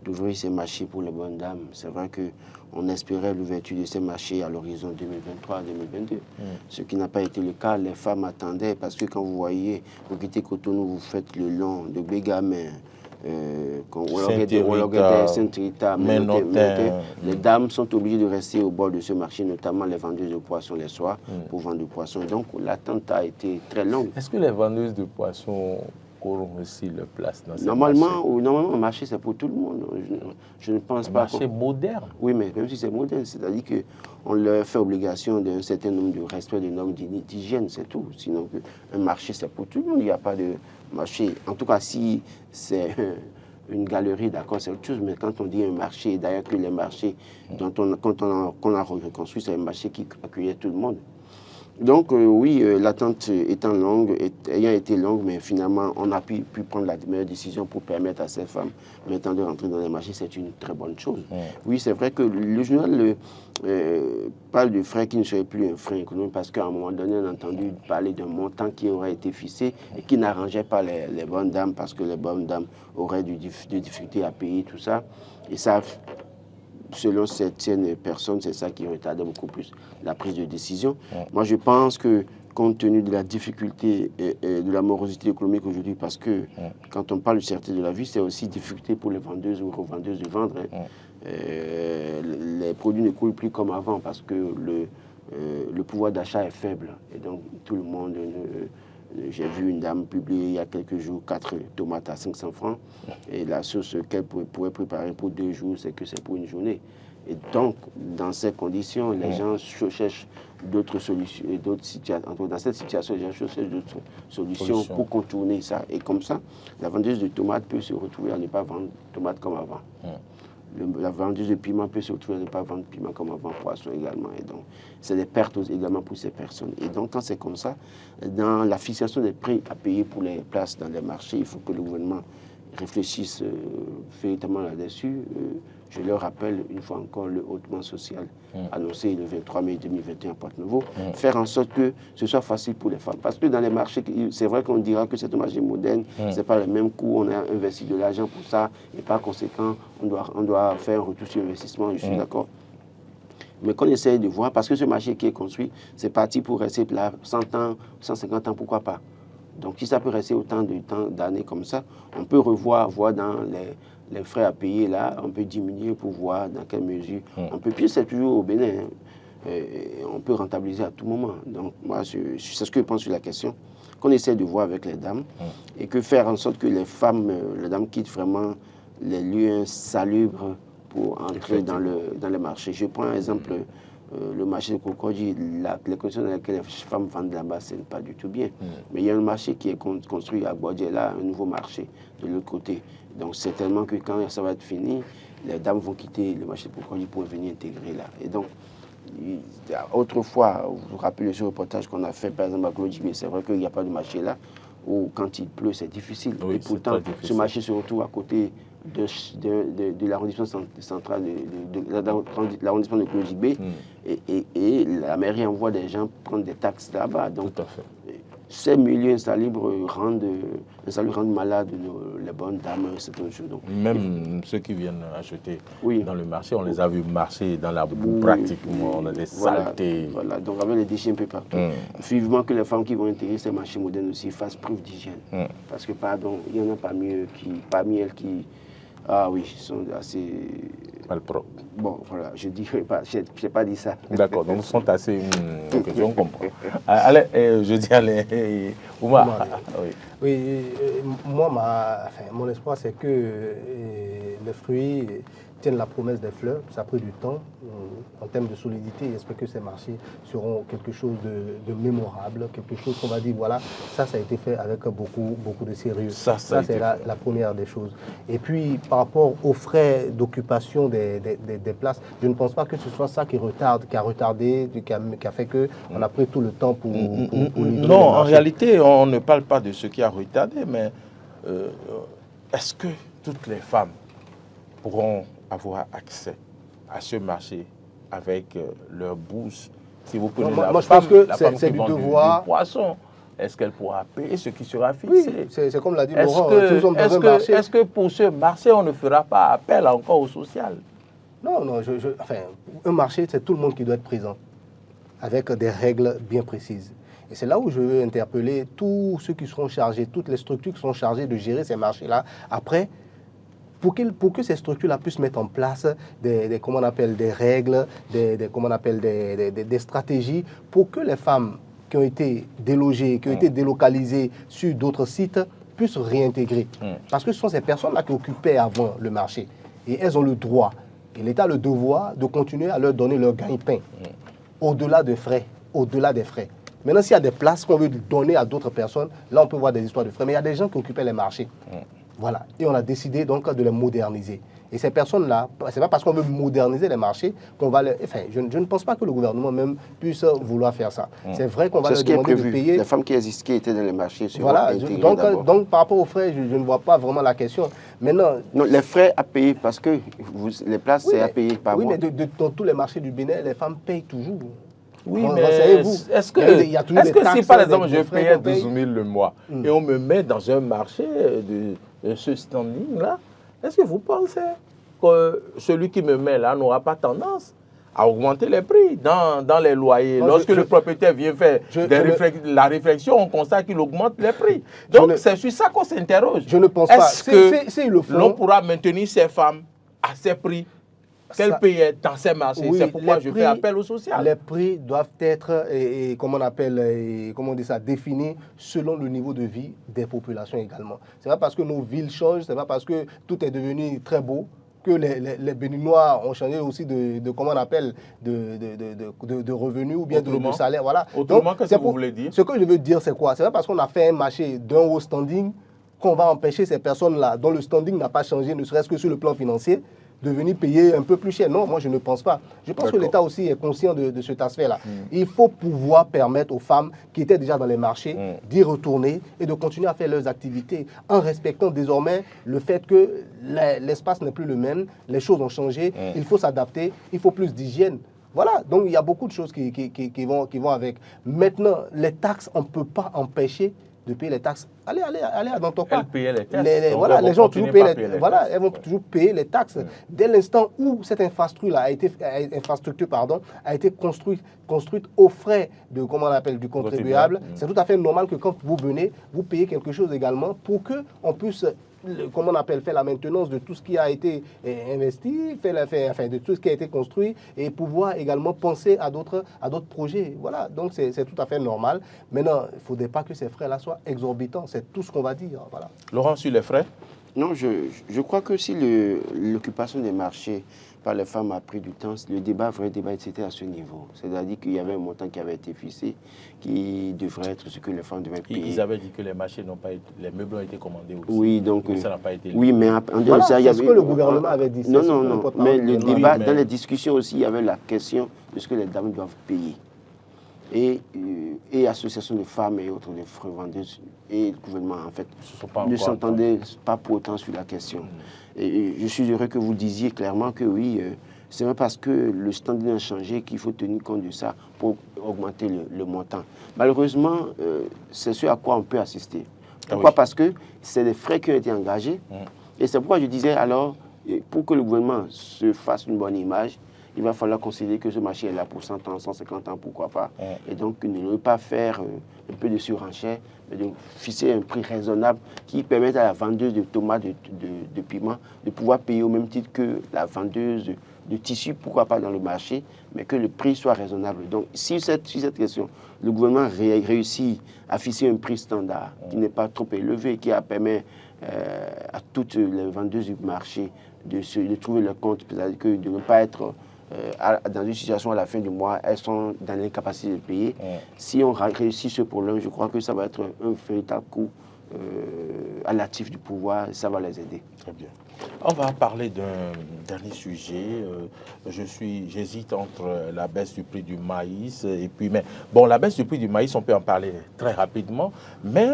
d'ouvrir ces marchés pour les bonnes dames. C'est vrai qu'on espérait l'ouverture de ces marchés à l'horizon 2023-2022, ce qui n'a pas été le cas. Les femmes attendaient, parce que quand vous voyez, vous quittez Cotonou, vous faites le long de Bégamin, Saint-Rita, les dames sont obligées de rester au bord de ce marché, notamment les vendeuses de poissons les soirs, pour vendre du poisson. Donc l'attente a été très longue. Est-ce que les vendeuses de poissons auront aussi leur place dans ces normalement, un marché, c'est pour tout le monde. Je ne pense pas. Un marché moderne. Oui, mais même si c'est moderne, c'est-à-dire qu'on leur fait obligation d'un certain nombre de respect des normes d'hygiène, c'est tout. Sinon, un marché, c'est pour tout le monde. Il n'y a pas de marché. En tout cas, si c'est une galerie, d'accord, c'est autre chose, mais quand on dit un marché, d'ailleurs que les marchés qu'on a reconstruit, c'est un marché qui accueillait tout le monde. Donc oui, l'attente ayant été longue, mais finalement on a pu prendre la meilleure décision pour permettre à ces femmes maintenant de rentrer dans les marchés, c'est une très bonne chose. Oui, c'est vrai que le journal parle de frais qui ne seraient plus un frein économique parce qu'à un moment donné on a entendu parler d'un montant qui aurait été fixé et qui n'arrangeait pas les bonnes dames parce que les bonnes dames auraient des difficultés à payer tout ça. Et ça, selon certaines personnes, c'est ça qui retardait beaucoup plus la prise de décision. Moi, je pense que, compte tenu de la difficulté et de la morosité économique aujourd'hui, parce que quand on parle de cherté de la vie, c'est aussi difficulté pour les vendeuses ou revendeuses de vendre. Les produits ne coulent plus comme avant parce que le pouvoir d'achat est faible. Et donc, tout le monde... J'ai vu une dame publier il y a quelques jours 4 tomates à 500 francs et la sauce qu'elle pourrait préparer pour 2 jours, c'est que c'est pour une journée. Et donc, dans ces conditions, les gens cherchent d'autres solutions. Et d'autres situations. Dans cette situation, les gens cherchent d'autres solutions pour contourner ça. Et comme ça, la vendeuse de tomates peut se retrouver à ne pas vendre tomates comme avant. La vendeuse de piment peut se retrouver à ne pas vendre piment comme avant, poisson également. Et donc, c'est des pertes également pour ces personnes. Et donc, quand c'est comme ça, dans la fixation des prix à payer pour les places dans les marchés, il faut que le gouvernement réfléchisse véritablement là-dessus. Je le rappelle une fois encore le hautement social annoncé le 23 mai 2021 à Porte-Nouveau, faire en sorte que ce soit facile pour les femmes. Parce que dans les marchés, c'est vrai qu'on dira que c'est un marché moderne, c'est pas le même coût, on a investi de l'argent pour ça, et par conséquent, on doit faire un retour sur investissement, je suis d'accord. Mais qu'on essaye de voir, parce que ce marché qui est construit, c'est parti pour rester là 100 ans, 150 ans, pourquoi pas. Donc si ça peut rester autant d'années comme ça, on peut voir dans les frais à payer là, on peut diminuer pour voir dans quelle mesure. On peut, puis c'est toujours au Bénin, on peut rentabiliser à tout moment. Donc moi, c'est ce que je pense sur la question, qu'on essaie de voir avec les dames et que faire en sorte que les femmes, les dames quittent vraiment les lieux insalubres pour entrer dans les marchés. Je prends un exemple, le marché de Cocody, les conditions dans lesquelles les femmes vendent là-bas, ce n'est pas du tout bien. Mais il y a un marché qui est construit à Guadjela, un nouveau marché de l'autre côté. Donc certainement que quand ça va être fini, les dames vont quitter le marché de Cocody pour venir intégrer là. Et donc, autrefois, vous vous rappelez ce reportage qu'on a fait par exemple à Cocody, c'est vrai qu'il n'y a pas de marché là, où quand il pleut, c'est difficile. Oui, et pourtant, ce marché se retrouve à côté de l'arrondissement central, de l'arrondissement de Cocody B, et la mairie envoie des gens prendre des taxes là-bas. Donc, tout à fait. Ces milieux insalubres rendent malades les bonnes dames, c'est une chose. Donc, même ceux qui viennent acheter dans le marché, on les a vus marcher dans la boue pratiquement, on a des saletés. Voilà, donc avec les déchets un peu partout. Vivement que les femmes qui vont intégrer ces marchés modernes aussi fassent preuve d'hygiène. Parce que, pardon, il y en a parmi elles qui, ah oui, sont assez... malpropres. Bon, voilà, je n'ai pas dit ça. D'accord, donc ils sont assez... on comprend. Allez, je dis allez, Oumar. Oui, moi, mon espoir, c'est que les fruits tiennent la promesse des fleurs. Ça a pris du temps en termes de solidité. J'espère que ces marchés seront quelque chose de mémorable, quelque chose qu'on va dire, voilà, ça a été fait avec beaucoup de sérieux. Ça c'est la première des choses. Et puis, par rapport aux frais d'occupation des places, je ne pense pas que ce soit ça qui a retardé, qui a fait qu'on a pris tout le temps pour livrer. Non, en réalité, on ne parle pas de ce qui a retardé, mais est-ce que toutes les femmes pourront avoir accès à ce marché avec leur bourse? Si vous prenez moi, je pense que c'est du devoir. Du poisson, est-ce qu'elle pourra payer ce qui sera fixé? Oui, c'est comme l'a dit Laurent. Est-ce que pour ce marché, on ne fera pas appel encore au social? Non, un marché, c'est tout le monde qui doit être présent, avec des règles bien précises. Et c'est là où je veux interpeller tous ceux qui seront chargés, toutes les structures qui sont chargées de gérer ces marchés-là. Après, pour que ces structures-là puissent mettre en place des règles, des stratégies pour que les femmes qui ont été délogées, qui ont été délocalisées sur d'autres sites puissent réintégrer. Parce que ce sont ces personnes-là qui occupaient avant le marché. Et elles ont le droit, et l'État a le devoir de continuer à leur donner leur gagne-pain, au-delà des frais. Maintenant, s'il y a des places qu'on veut donner à d'autres personnes, là, on peut voir des histoires de frais. Mais il y a des gens qui occupaient les marchés. Voilà. Et on a décidé donc de les moderniser. Et ces personnes-là, ce n'est pas parce qu'on veut moderniser les marchés qu'on va les... Enfin, je ne pense pas que le gouvernement même puisse vouloir faire ça. C'est vrai qu'on va leur demander de payer... Les femmes qui étaient dans les marchés seront Voilà. intégrées d'abord. Donc, par rapport aux frais, je ne vois pas vraiment la question. Maintenant... Non, les frais à payer, parce que les places, c'est à payer par mois. Oui, mais dans tous les marchés du Bénin, les femmes payent toujours. Oui, mais est-ce que si par exemple je payais 12 000 le mois et on me met dans un marché de ce standing-là, est-ce que vous pensez que celui qui me met là n'aura pas tendance à augmenter les prix dans les loyers? Lorsque le propriétaire vient faire la réflexion, on constate qu'il augmente les prix. Donc c'est sur ça qu'on s'interroge. Je ne pense pas. Est-ce que l'on pourra maintenir ces femmes à ces prix qu'elles payaient dans ces marchés? C'est pourquoi je fais appel au social. Les prix doivent être, comment on dit ça, définis selon le niveau de vie des populations également. Ce n'est pas parce que nos villes changent, ce n'est pas parce que tout est devenu très beau que les Béninois ont changé aussi de comment on appelle, de revenus ou bien de salaire. Voilà. Autrement, qu'est-ce que vous voulez dire? Ce que je veux dire, c'est quoi? Ce n'est pas parce qu'on a fait un marché d'un haut standing qu'on va empêcher ces personnes-là, dont le standing n'a pas changé, ne serait-ce que sur le plan financier, de venir payer un peu plus cher. Non, moi je ne pense pas. Je pense que l'État aussi est conscient de cet aspect-là. Il faut pouvoir permettre aux femmes qui étaient déjà dans les marchés d'y retourner et de continuer à faire leurs activités en respectant désormais le fait que l'espace n'est plus le même, les choses ont changé, il faut s'adapter, il faut plus d'hygiène. Voilà, donc il y a beaucoup de choses qui vont avec. Maintenant, les taxes, on ne peut pas empêcher de payer les taxes. Allez dans ton coin. Elles payaient les taxes. Voilà, les gens ont toujours payé elles vont toujours payer les taxes. Dès l'instant où cette infrastructure a été construite aux frais de, comment on appelle, du contribuable, c'est tout à fait normal que quand vous venez, vous payez quelque chose également pour qu'on puisse, comment on appelle, faire la maintenance de tout ce qui a été investi, de tout ce qui a été construit et pouvoir également penser à d'autres projets. Voilà, donc c'est tout à fait normal. Maintenant, il ne faudrait pas que ces frais-là soient exorbitants. C'est tout ce qu'on va dire. Voilà. Laurent, sur les frais? Non, je crois que si l'occupation des marchés par les femmes a pris du temps, le vrai débat, c'était à ce niveau. C'est-à-dire qu'il y avait un montant qui avait été fixé, qui devrait être ce que les femmes devaient payer. Ils avaient dit que les marchés n'ont pas été, les meubles ont été commandés aussi. Oui, donc ça n'a pas été. Oui, mais en dehors de ça, il y avait. C'est ce que le gouvernement avait dit. Non. Mais le débat, dans les discussions aussi, il y avait la question de ce que les dames doivent payer. Et associations de femmes et autres, de vendeuses et le gouvernement, en fait, ne s'entendaient pas pour autant sur la question. Et je suis heureux que vous disiez clairement que oui, c'est même parce que le standing a changé qu'il faut tenir compte de ça pour augmenter le montant. Malheureusement, c'est ce à quoi on peut assister. Pourquoi? Parce que c'est des frais qui ont été engagés. Et c'est pourquoi je disais alors, pour que le gouvernement se fasse une bonne image, il va falloir considérer que ce marché est là pour 100 ans, 150 ans, pourquoi pas. Et donc, ne pas faire un peu de surenchère, mais de fixer un prix raisonnable qui permette à la vendeuse de tomates, de piments, de pouvoir payer au même titre que la vendeuse de tissus, pourquoi pas dans le marché, mais que le prix soit raisonnable. Donc, si cette question, le gouvernement réussit à fixer un prix standard qui n'est pas trop élevé, qui permet à toutes les vendeuses du marché de trouver leur compte, c'est-à-dire que de ne pas être dans une situation à la fin du mois, elles sont dans l'incapacité de payer. Si on réussit ce problème, je crois que ça va être un véritable coup à l'actif du pouvoir, ça va les aider. Très bien. On va parler d'un dernier sujet. J'hésite entre la baisse du prix du maïs et puis, mais bon, la baisse du prix du maïs, on peut en parler très rapidement, mais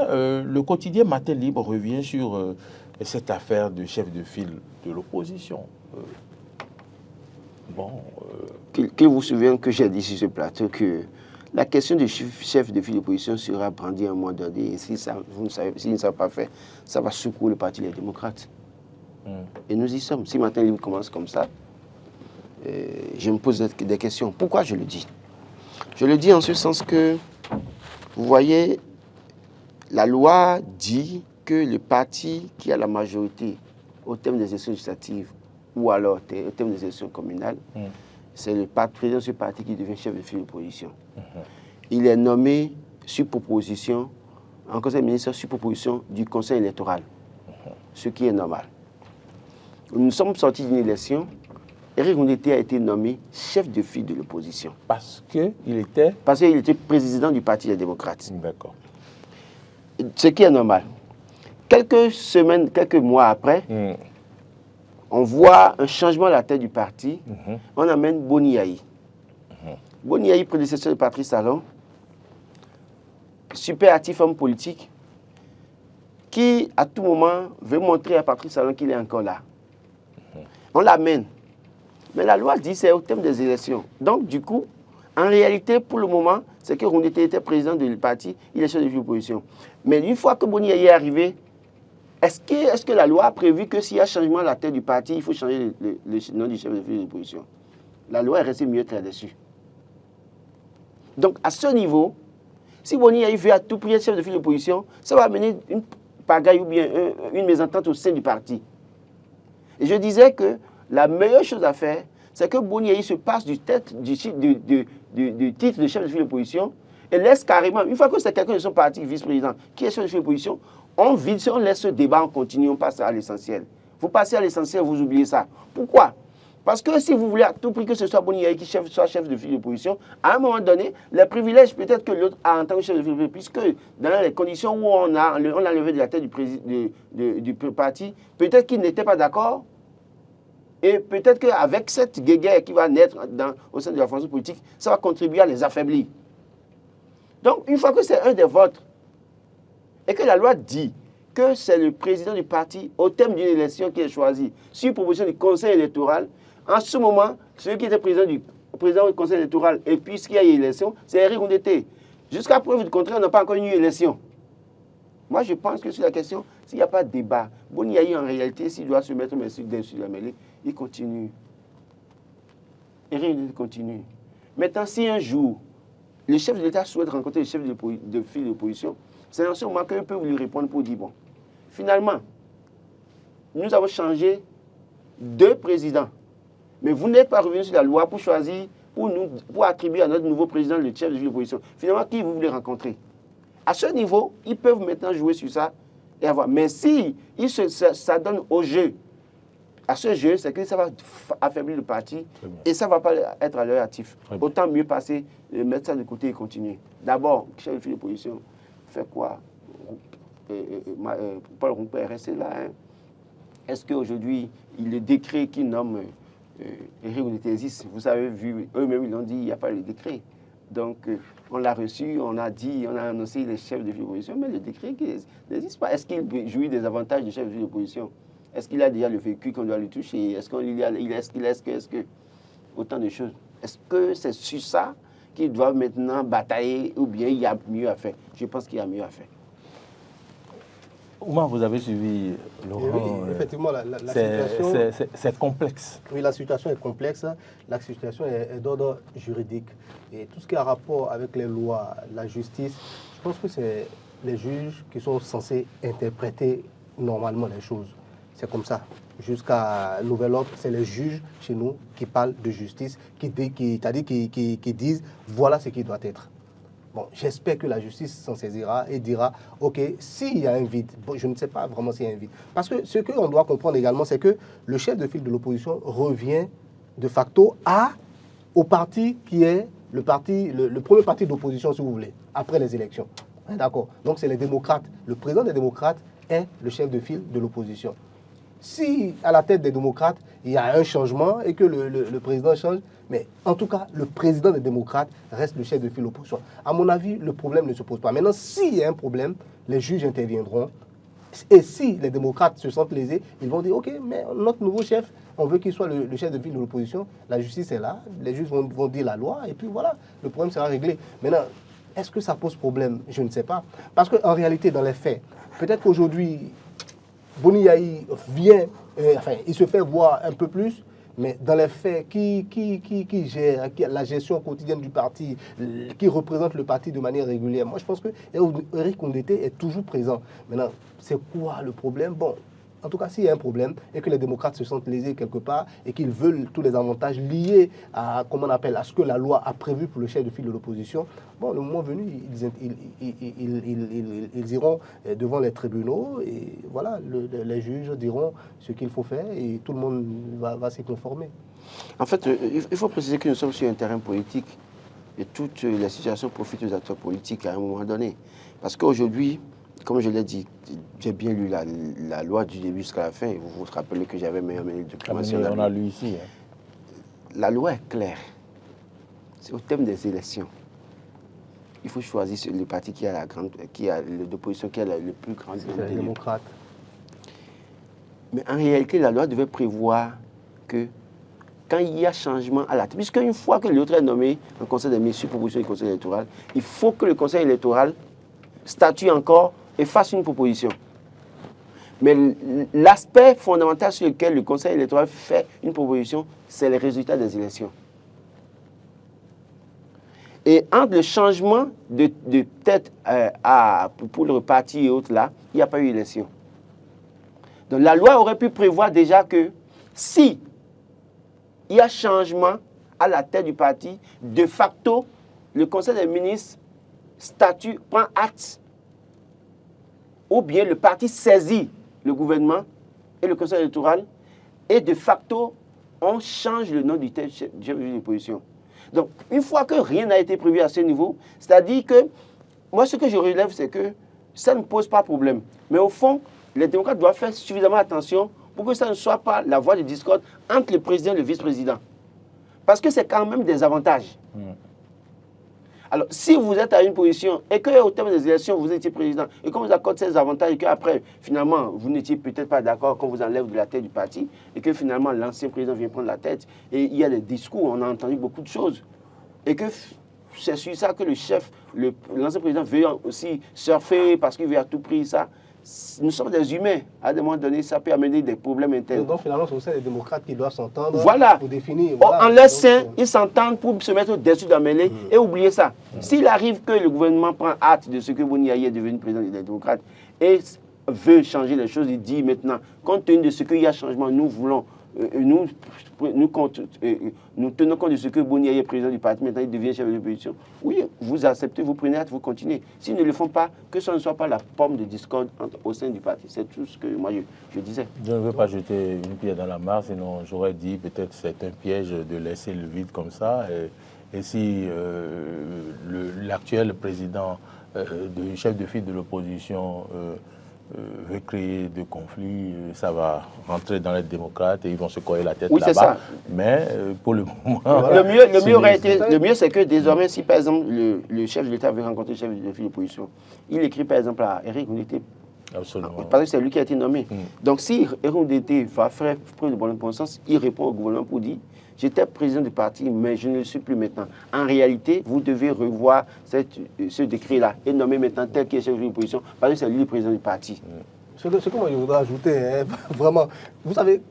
le quotidien Matin Libre revient sur cette affaire de chef de file de l'opposition. Qu'il vous souvienne que j'ai dit sur ce plateau que la question du chef de file d'opposition sera brandie à un moment donné. Et s'ils ne savent pas faire, ça va secouer le Parti des démocrates. Et nous y sommes. Si Matin Libre commence comme ça, je me pose des questions. Pourquoi je le dis? Je le dis en ce sens que, vous voyez, la loi dit que le parti qui a la majorité au terme des élections législatives ou alors au terme des élections communales, c'est le président de ce parti qui devient chef de file d'opposition. Il est nommé sur proposition, en conseil ministre sur proposition du conseil électoral, ce qui est normal. Nous sommes sortis d'une élection, Éric Ngoundété a été nommé chef de file de l'opposition. Parce qu'il était président du Parti des démocrates. D'accord. Ce qui est normal. Quelques semaines, quelques mois après, on voit un changement à la tête du parti. On amène Boni Yayi. Boni Yayi, prédécesseur de Patrice Talon, super actif homme politique, qui à tout moment veut montrer à Patrice Talon qu'il est encore là. On l'amène. Mais la loi dit c'est au thème des élections. Donc du coup, en réalité, pour le moment, c'est que Roundi était président du parti, il est chef de l'opposition. Mais une fois que Boni Yayi est arrivé, est-ce que la loi a prévu que s'il y a changement à la tête du parti, il faut changer le nom du chef de l'opposition? La loi est restée mieux là-dessus. Donc à ce niveau, si Boni Yayi veut à tout prix être chef de l'opposition, ça va amener une pagaille ou bien une mésentente au sein du parti. Et je disais que la meilleure chose à faire, c'est que Boni Yayi se passe du titre de chef de l'opposition et laisse carrément, une fois que c'est quelqu'un de son parti, vice-président, qui est chef de l'opposition, on vide, on laisse ce débat, on continue, on passe à l'essentiel. Vous passez à l'essentiel, vous oubliez ça. Pourquoi? Parce que si vous voulez à tout prix que ce soit Boni Yayi qui soit chef de l'opposition, à un moment donné, les privilèges peut-être que l'autre a en tant que chef de l'opposition, puisque dans les conditions où on a levé de la tête du parti, peut-être qu'il n'était pas d'accord. Et peut-être qu'avec cette guéguerre qui va naître au sein de la fonction politique, ça va contribuer à les affaiblir. Donc, une fois que c'est un des vôtres, et que la loi dit que c'est le président du parti, au thème d'une élection qui est choisi, sur proposition du conseil électoral, en ce moment, celui qui était président du conseil électoral, et puisqu'il y a eu élection, c'est Eric Ondete. Jusqu'à preuve du contraire, on n'a pas encore eu élection. Moi, je pense que sur la question, s'il n'y a pas de débat, Boni Yayi, en réalité, s'il doit se mettre sur la mêlée, il continue. Eric Ondete continue. Maintenant, si un jour, le chef de l'État souhaite rencontrer le chef de l'opposition, c'est en ce moment qu'eux peuvent lui répondre pour dire, bon, finalement, nous avons changé de président, mais vous n'êtes pas revenu sur la loi pour choisir, pour attribuer à notre nouveau président le chef de l'opposition. Finalement, qui vous voulez rencontrer? À ce niveau, ils peuvent maintenant jouer sur ça et avoir. Mais si ça donne au jeu, à ce jeu, c'est que ça va affaiblir le parti et ça ne va pas être à leur actif. Autant mieux passer, mettre ça de côté et continuer. D'abord, chef de l'opposition, fait quoi? Paul Rompé est resté là. Hein? Est-ce qu'aujourd'hui, le décret qui nomme Eric Ondete existe? Vous avez vu, eux-mêmes, ils l'ont dit, il n'y a pas le décret. Donc, on l'a reçu, on a dit, on a annoncé les chefs de l'opposition, mais le décret n'existe pas. Est-ce qu'il jouit des avantages de chef de l'opposition? Est-ce qu'il a déjà le véhicule qu'on doit lui toucher? Est-ce que autant de choses. Est-ce que c'est sur ça qu'ils doivent maintenant batailler ou bien il y a mieux à faire? Je pense qu'il y a mieux à faire. Oumar, vous avez suivi Laurent. Oui, effectivement, la situation... C'est complexe. Oui, la situation est complexe. La situation est d'ordre juridique. Et tout ce qui a rapport avec les lois, la justice, je pense que c'est les juges qui sont censés interpréter normalement les choses. C'est comme ça. Jusqu'à nouvel ordre, c'est les juges chez nous qui parlent de justice, qui disent voilà ce qui doit être. Bon, j'espère que la justice s'en saisira et dira, OK, s'il y a un vide, bon, je ne sais pas vraiment s'il y a un vide. Parce que ce qu'on doit comprendre également, c'est que le chef de file de l'opposition revient de facto au parti qui est le premier parti d'opposition, si vous voulez, après les élections. D'accord. Donc c'est les démocrates. Le président des démocrates est le chef de file de l'opposition. Si à la tête des démocrates, il y a un changement et que le président change, mais en tout cas, le président des démocrates reste le chef de file de l'opposition. À mon avis, le problème ne se pose pas. Maintenant, s'il y a un problème, les juges interviendront. Et si les démocrates se sentent lésés, ils vont dire, OK, mais notre nouveau chef, on veut qu'il soit le chef de file de l'opposition. La justice est là, les juges vont dire la loi, et puis voilà, le problème sera réglé. Maintenant, est-ce que ça pose problème? Je ne sais pas. Parce qu'en réalité, dans les faits, peut-être qu'aujourd'hui, Boni Yayi vient, il se fait voir un peu plus, mais dans les faits, qui gère la gestion quotidienne du parti, qui représente le parti de manière régulière? Moi, je pense que Eric Ondete est toujours présent. Maintenant, c'est quoi le problème? Bon, en tout cas, s'il y a un problème et que les démocrates se sentent lésés quelque part et qu'ils veulent tous les avantages liés à, comment on appelle, à ce que la loi a prévu pour le chef de file de l'opposition, bon, le moment venu, ils iront devant les tribunaux et voilà, les juges diront ce qu'il faut faire et tout le monde va s'y conformer. En fait, il faut préciser que nous sommes sur un terrain politique et toutes les situations profitent aux acteurs politiques à un moment donné. Parce qu'aujourd'hui, comme je l'ai dit, j'ai bien lu la loi du début jusqu'à la fin. Vous vous rappelez que j'avais meilleur de documentation. On a lu ici. Hein. La loi est claire. C'est au thème des élections. Il faut choisir le parti qui a l'opposition qui a le plus grand nombre Les démocrates. Mais en réalité, la loi devait prévoir que quand il y a changement à la tête, puisque une fois que l'autre est nommé en conseil des ministres sur proposition du conseil électoral, il faut que le conseil électoral statue encore et fasse une proposition. Mais l'aspect fondamental sur lequel le conseil électoral fait une proposition, c'est les résultats des élections. Et entre le changement de tête pour le parti et autres là, il n'y a pas eu élection. Donc la loi aurait pu prévoir déjà que si il y a changement à la tête du parti, de facto, le conseil des ministres statue, prend acte, ou bien le parti saisit le gouvernement et le conseil électoral, et de facto, on change le nom du chef de l'opposition. Donc, une fois que rien n'a été prévu à ce niveau, c'est-à-dire que, moi, ce que je relève, c'est que ça ne pose pas problème. Mais au fond, les démocrates doivent faire suffisamment attention pour que ça ne soit pas la voie de discorde entre le président et le vice-président. Parce que c'est quand même des avantages. Alors, si vous êtes à une position et qu'au terme des élections, vous étiez président, et qu'on vous accorde ces avantages, et qu'après, finalement, vous n'étiez peut-être pas d'accord, qu'on vous enlève de la tête du parti, et que finalement, l'ancien président vient prendre la tête, et il y a des discours, on a entendu beaucoup de choses, et que c'est sur ça que le chef, l'ancien président veut aussi surfer, parce qu'il veut à tout prix ça. Nous sommes des humains. À un moment donné, ça peut amener des problèmes internes. Donc finalement, c'est aussi les démocrates qui doivent s'entendre pour définir. Voilà. En leur sein, ils s'entendent pour se mettre au-dessus de la mêlée et oublier ça. S'il arrive que le gouvernement prend acte de ce que Boni Yayi est devenu président des démocrates et veut changer les choses, il dit maintenant, compte tenu de ce qu'il y a changement, nous voulons, nous tenons compte de ce que Boni Yayi est président du parti, maintenant il devient chef de l'opposition. Oui, vous acceptez, vous prenez acte, vous continuez. S'ils ne le font pas, que ce ne soit pas la pomme de discorde au sein du parti. C'est tout ce que moi je disais. Je ne veux pas jeter une pierre dans la mare, sinon j'aurais dit peut-être c'est un piège de laisser le vide comme ça. Et si l'actuel président, chef de file de l'opposition, veut créer de conflits, ça va rentrer dans les démocrates et ils vont se coller la tête là-bas. Mais pour le moment... Le mieux, c'est que désormais, si par exemple le chef de l'État veut rencontrer le chef de file de l'opposition, il écrit par exemple à Eric Ndete. Absolument. Parce que c'est lui qui a été nommé. Donc si Eric Ndete va faire preuve de bon sens, il répond au gouvernement pour dire: j'étais président du parti, mais je ne le suis plus maintenant. En réalité, vous devez revoir ce décret-là et nommer maintenant tel qui est chef de l'opposition, parce que c'est lui le président du parti. Ce que moi je voudrais ajouter, hein, vraiment, vous savez,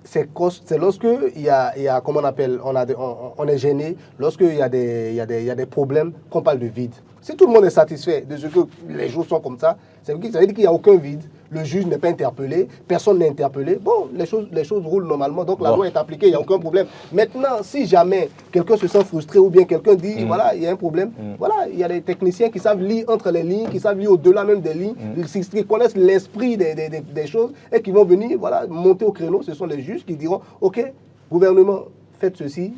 c'est lorsque il y a, comment on appelle, on est gêné, lorsqu'il y a des problèmes, qu'on parle de vide. Si tout le monde est satisfait de ce que les choses sont comme ça, ça veut dire qu'il n'y a aucun vide. Le juge n'est pas interpellé, personne n'est interpellé. Bon, les choses roulent normalement, donc la loi est appliquée, il n'y a aucun problème. Maintenant, si jamais quelqu'un se sent frustré ou bien quelqu'un dit, voilà, il y a un problème, voilà, il y a des techniciens qui savent lire entre les lignes, qui savent lire au-delà même des lignes, qui connaissent l'esprit des choses et qui vont venir, voilà, monter au créneau. Ce sont les juges qui diront, ok, gouvernement, faites ceci,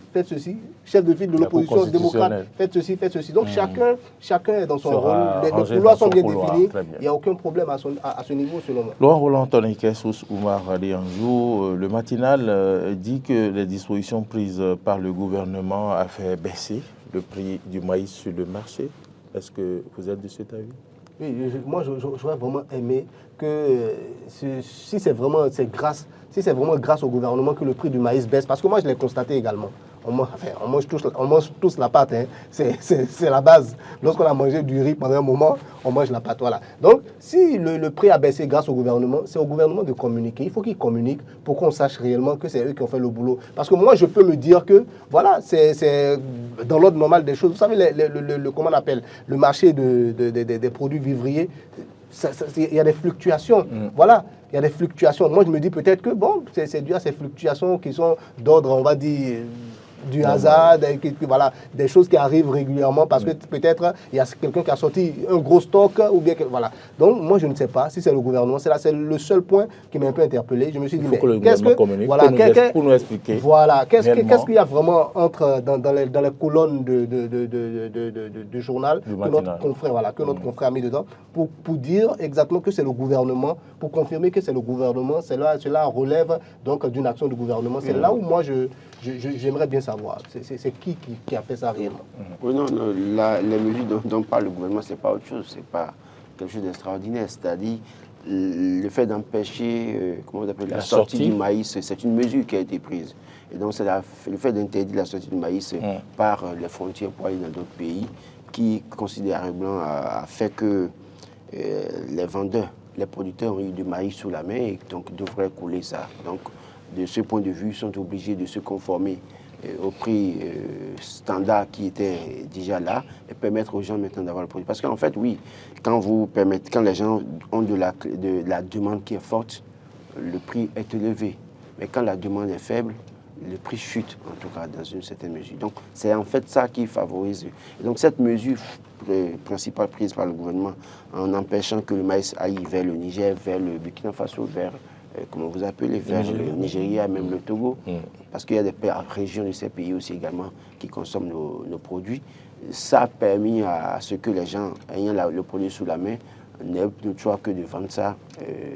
chef de file de l'opposition démocrate, faites ceci. Donc chacun est dans son rôle, les couloirs sont bien définis, il n'y a aucun problème à ce niveau selon moi. Laurent Roland Tonekes Oumar Adéanjou, le matinal dit que les dispositions prises par le gouvernement a fait baisser le prix du maïs sur le marché. Est-ce que vous êtes de cet avis? Oui, moi j'aurais vraiment aimé que si c'est vraiment grâce au gouvernement que le prix du maïs baisse, parce que moi je l'ai constaté également. On mange tous la pâte, hein. C'est la base. Lorsqu'on a mangé du riz pendant un moment, on mange la pâte. Voilà. Donc, si le prix a baissé grâce au gouvernement, c'est au gouvernement de communiquer. Il faut qu'il communique pour qu'on sache réellement que c'est eux qui ont fait le boulot. Parce que moi, je peux me dire que, voilà, c'est dans l'ordre normal des choses. Vous savez, comment on appelle, le marché des produits vivriers, il y a des fluctuations. Voilà. Il y a des fluctuations. Moi, je me dis peut-être que, bon, c'est dû à ces fluctuations qui sont d'ordre, on va dire, du hasard, voilà, des choses qui arrivent régulièrement parce que peut-être il y a quelqu'un qui a sorti un gros stock ou bien voilà. Donc moi je ne sais pas si c'est le gouvernement, c'est le seul point qui m'a un peu interpellé. Je me suis dit, mais qu'est-ce que voilà, pour nous expliquer. Voilà, qu'est-ce qu'il y a vraiment dans les colonnes du journal que notre confrère a mis dedans pour dire exactement que c'est le gouvernement, pour confirmer que c'est le gouvernement, cela relève donc d'une action du gouvernement. C'est là où moi j'aimerais bien savoir, c'est qui a fait ça réellement. Oui, non, les mesures dont parle le gouvernement, c'est pas autre chose, c'est pas quelque chose d'extraordinaire, c'est-à-dire le fait d'empêcher comment on appelle, la sortie du maïs, c'est une mesure qui a été prise. Et donc, c'est le fait d'interdire la sortie du maïs par les frontières pour aller dans d'autres pays qui, considérablement, a fait que les vendeurs, les producteurs ont eu du maïs sous la main et donc devraient couler ça. Donc, de ce point de vue, ils sont obligés de se conformer au prix standard qui était déjà là et permettre aux gens maintenant d'avoir le produit. Parce qu'en fait, oui, quand les gens ont de la demande qui est forte, le prix est élevé. Mais quand la demande est faible, le prix chute, en tout cas, dans une certaine mesure. Donc, c'est en fait ça qui favorise. Et donc, cette mesure principale prise par le gouvernement, en empêchant que le maïs aille vers le Niger, vers le Burkina Faso, vers, comment vous appelez, vers le Nigeria, même le Togo, parce qu'il y a des régions de ces pays aussi également qui consomment nos produits, ça a permis à ce que les gens, ayant le produit sous la main, n'aient le choix que de vendre ça,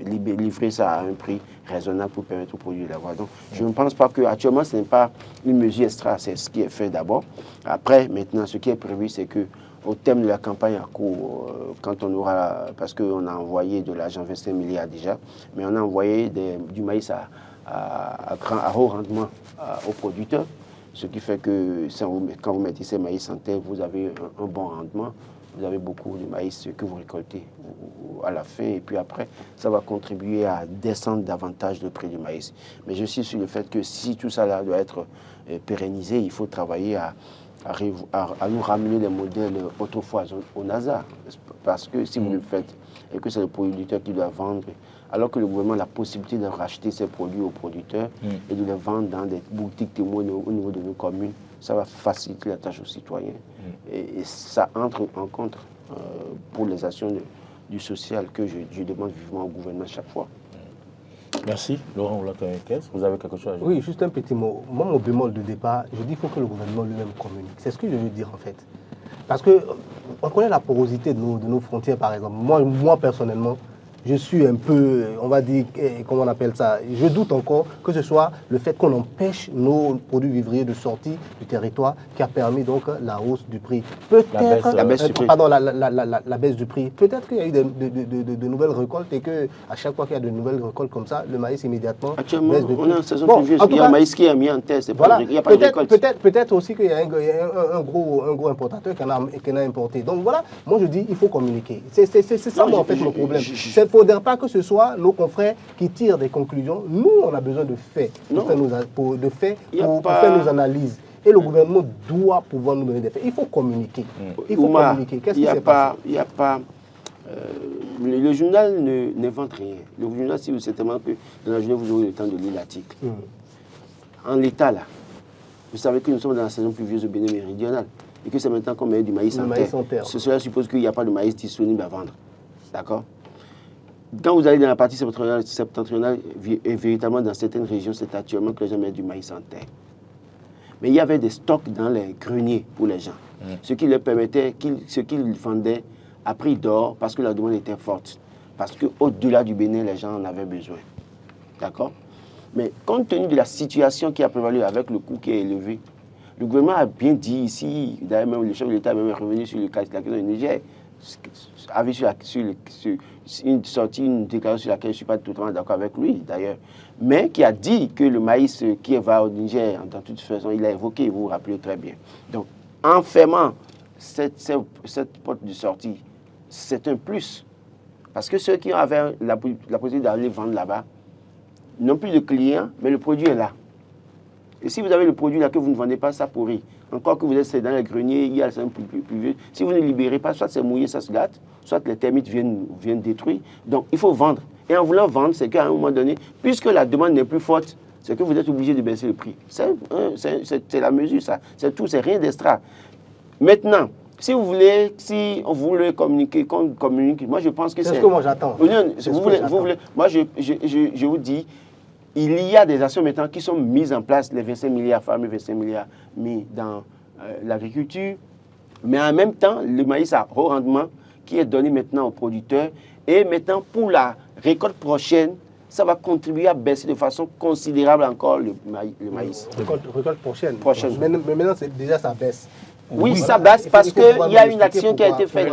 livrer ça à un prix raisonnable pour permettre aux produits d'avoir. Donc, je ne pense pas qu'actuellement, ce n'est pas une mesure extra, c'est ce qui est fait d'abord. Après, maintenant, ce qui est prévu, c'est que au terme de la campagne à court, quand on aura, parce qu'on a envoyé de l'argent, 25 milliards déjà, mais on a envoyé du maïs à haut rendement aux producteurs, ce qui fait que quand vous mettez ces maïs en terre, vous avez un bon rendement. Vous avez beaucoup de maïs que vous récoltez à la fin et puis après, ça va contribuer à descendre davantage le prix du maïs. Mais je suis sur le fait que si tout ça là doit être pérennisé, il faut travailler à nous ramener les modèles autrefois au NASA. Parce que si vous le faites et que c'est le producteur qui doit vendre, alors que le gouvernement a la possibilité de racheter ses produits aux producteurs et de les vendre dans des boutiques témoins au niveau de nos communes, ça va faciliter la tâche aux citoyens. Et ça entre en compte pour les actions du social que je demande vivement au gouvernement chaque fois. Merci. Laurent Oulakanekes, vous avez quelque chose à dire? Oui, juste un petit mot. Moi, mon bémol de départ, je dis qu'il faut que le gouvernement lui-même communique. C'est ce que je veux dire en fait. Parce qu'on connaît la porosité de nos frontières, par exemple. Moi personnellement, je suis un peu, on va dire, comment on appelle ça, je doute encore que ce soit le fait qu'on empêche nos produits vivriers de sortir du territoire qui a permis donc la hausse du prix. Peut-être, la baisse du prix. Pardon, la baisse du prix. Peut-être qu'il y a eu de nouvelles récoltes et qu'à chaque fois qu'il y a de nouvelles récoltes comme ça, le maïs immédiatement actuellement, baisse de prix. On a une saison pluvieuse, il y a un maïs qui est mis en terre, voilà, il n'y a pas de récolte. Peut-être aussi qu'il y a un gros importateur qui en a importé. Donc voilà, moi je dis il faut communiquer. C'est ça en fait le problème. Il ne faudrait pas que ce soit nos confrères qui tirent des conclusions. Nous, on a besoin de faits pour faire nos analyses. Et le gouvernement doit pouvoir nous donner des faits. Il faut communiquer. Il faut communiquer. Qu'est-ce qui s'est passé? Il n'y a pas... le journal n'invente rien. Le journal, si vous certainement que dans la journée, vous aurez le temps de lire l'article. En l'état, là, vous savez que nous sommes dans la saison pluvieuse au Bénin méridional et que c'est maintenant qu'on met du maïs en terre. Cela suppose qu'il n'y a pas de maïs disponible à vendre. D'accord? Quand vous allez dans la partie septentrionale, et véritablement dans certaines régions, c'est actuellement que les gens mettent du maïs en terre. Mais il y avait des stocks dans les greniers pour les gens, ce qui leur permettait, ce qu'ils vendaient à prix d'or parce que la demande était forte. Parce qu'au-delà du Bénin, les gens en avaient besoin. D'accord? Mais compte tenu de la situation qui a prévalu avec le coût qui est élevé, le gouvernement a bien dit ici, d'ailleurs même le chef de l'État est même revenu sur la question du Niger, avait une déclaration sur laquelle je ne suis pas totalement d'accord avec lui, d'ailleurs, mais qui a dit que le maïs qui va au Niger, dans toute façon, il a évoqué, vous vous rappelez très bien. Donc, en fermant cette porte de sortie, c'est un plus. Parce que ceux qui avaient la possibilité d'aller vendre là-bas n'ont plus de clients, mais le produit est là. Et si vous avez le produit là que vous ne vendez pas, ça pourrit. Encore que vous êtes dans les greniers, il y a le sang plus vieux. Si vous ne libérez pas, soit c'est mouillé, ça se gâte, soit les termites viennent détruire. Donc il faut vendre. Et en voulant vendre, c'est qu'à un moment donné, puisque la demande n'est plus forte, c'est que vous êtes obligé de baisser le prix. C'est la mesure, ça. C'est tout, c'est rien d'extra. Maintenant, si on voulait communiquer, qu'on communique, moi je pense que c'est... C'est ce que moi j'attends. Moi je vous dis, il y a des actions maintenant qui sont mises en place, les 25 milliards, fameux 25 milliards mis dans l'agriculture, mais en même temps, le maïs à haut rendement qui est donné maintenant aux producteurs, et maintenant pour la récolte prochaine, ça va contribuer à baisser de façon considérable encore le maïs. Récolte prochaine. Mais maintenant, déjà, ça baisse. Oui, ça baisse parce qu'il y a une action qui a été faite.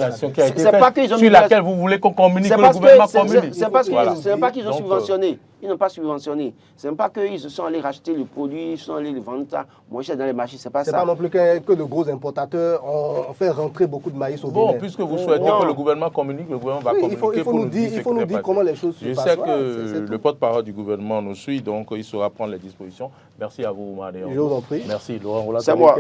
C'est pas qu'ils ont sur laquelle vous voulez qu'on communique, le gouvernement communique. C'est pas qu'ils ont subventionné. Ils n'ont pas subventionné. Ce n'est pas qu'ils se sont allés racheter le produit, ils sont allés le vendre moins cher dans les marchés. C'est pas ça. C'est pas non plus que de gros importateurs ont fait rentrer beaucoup de maïs au Bénin. Bon, puisque vous souhaitez que le gouvernement communique, le gouvernement va communiquer. Il faut nous dire comment les choses se passent. Je sais que le porte-parole du gouvernement nous suit, donc il saura prendre les dispositions. Merci à vous, Marie. Je vous en prie. Merci, Laurent. C'est moi.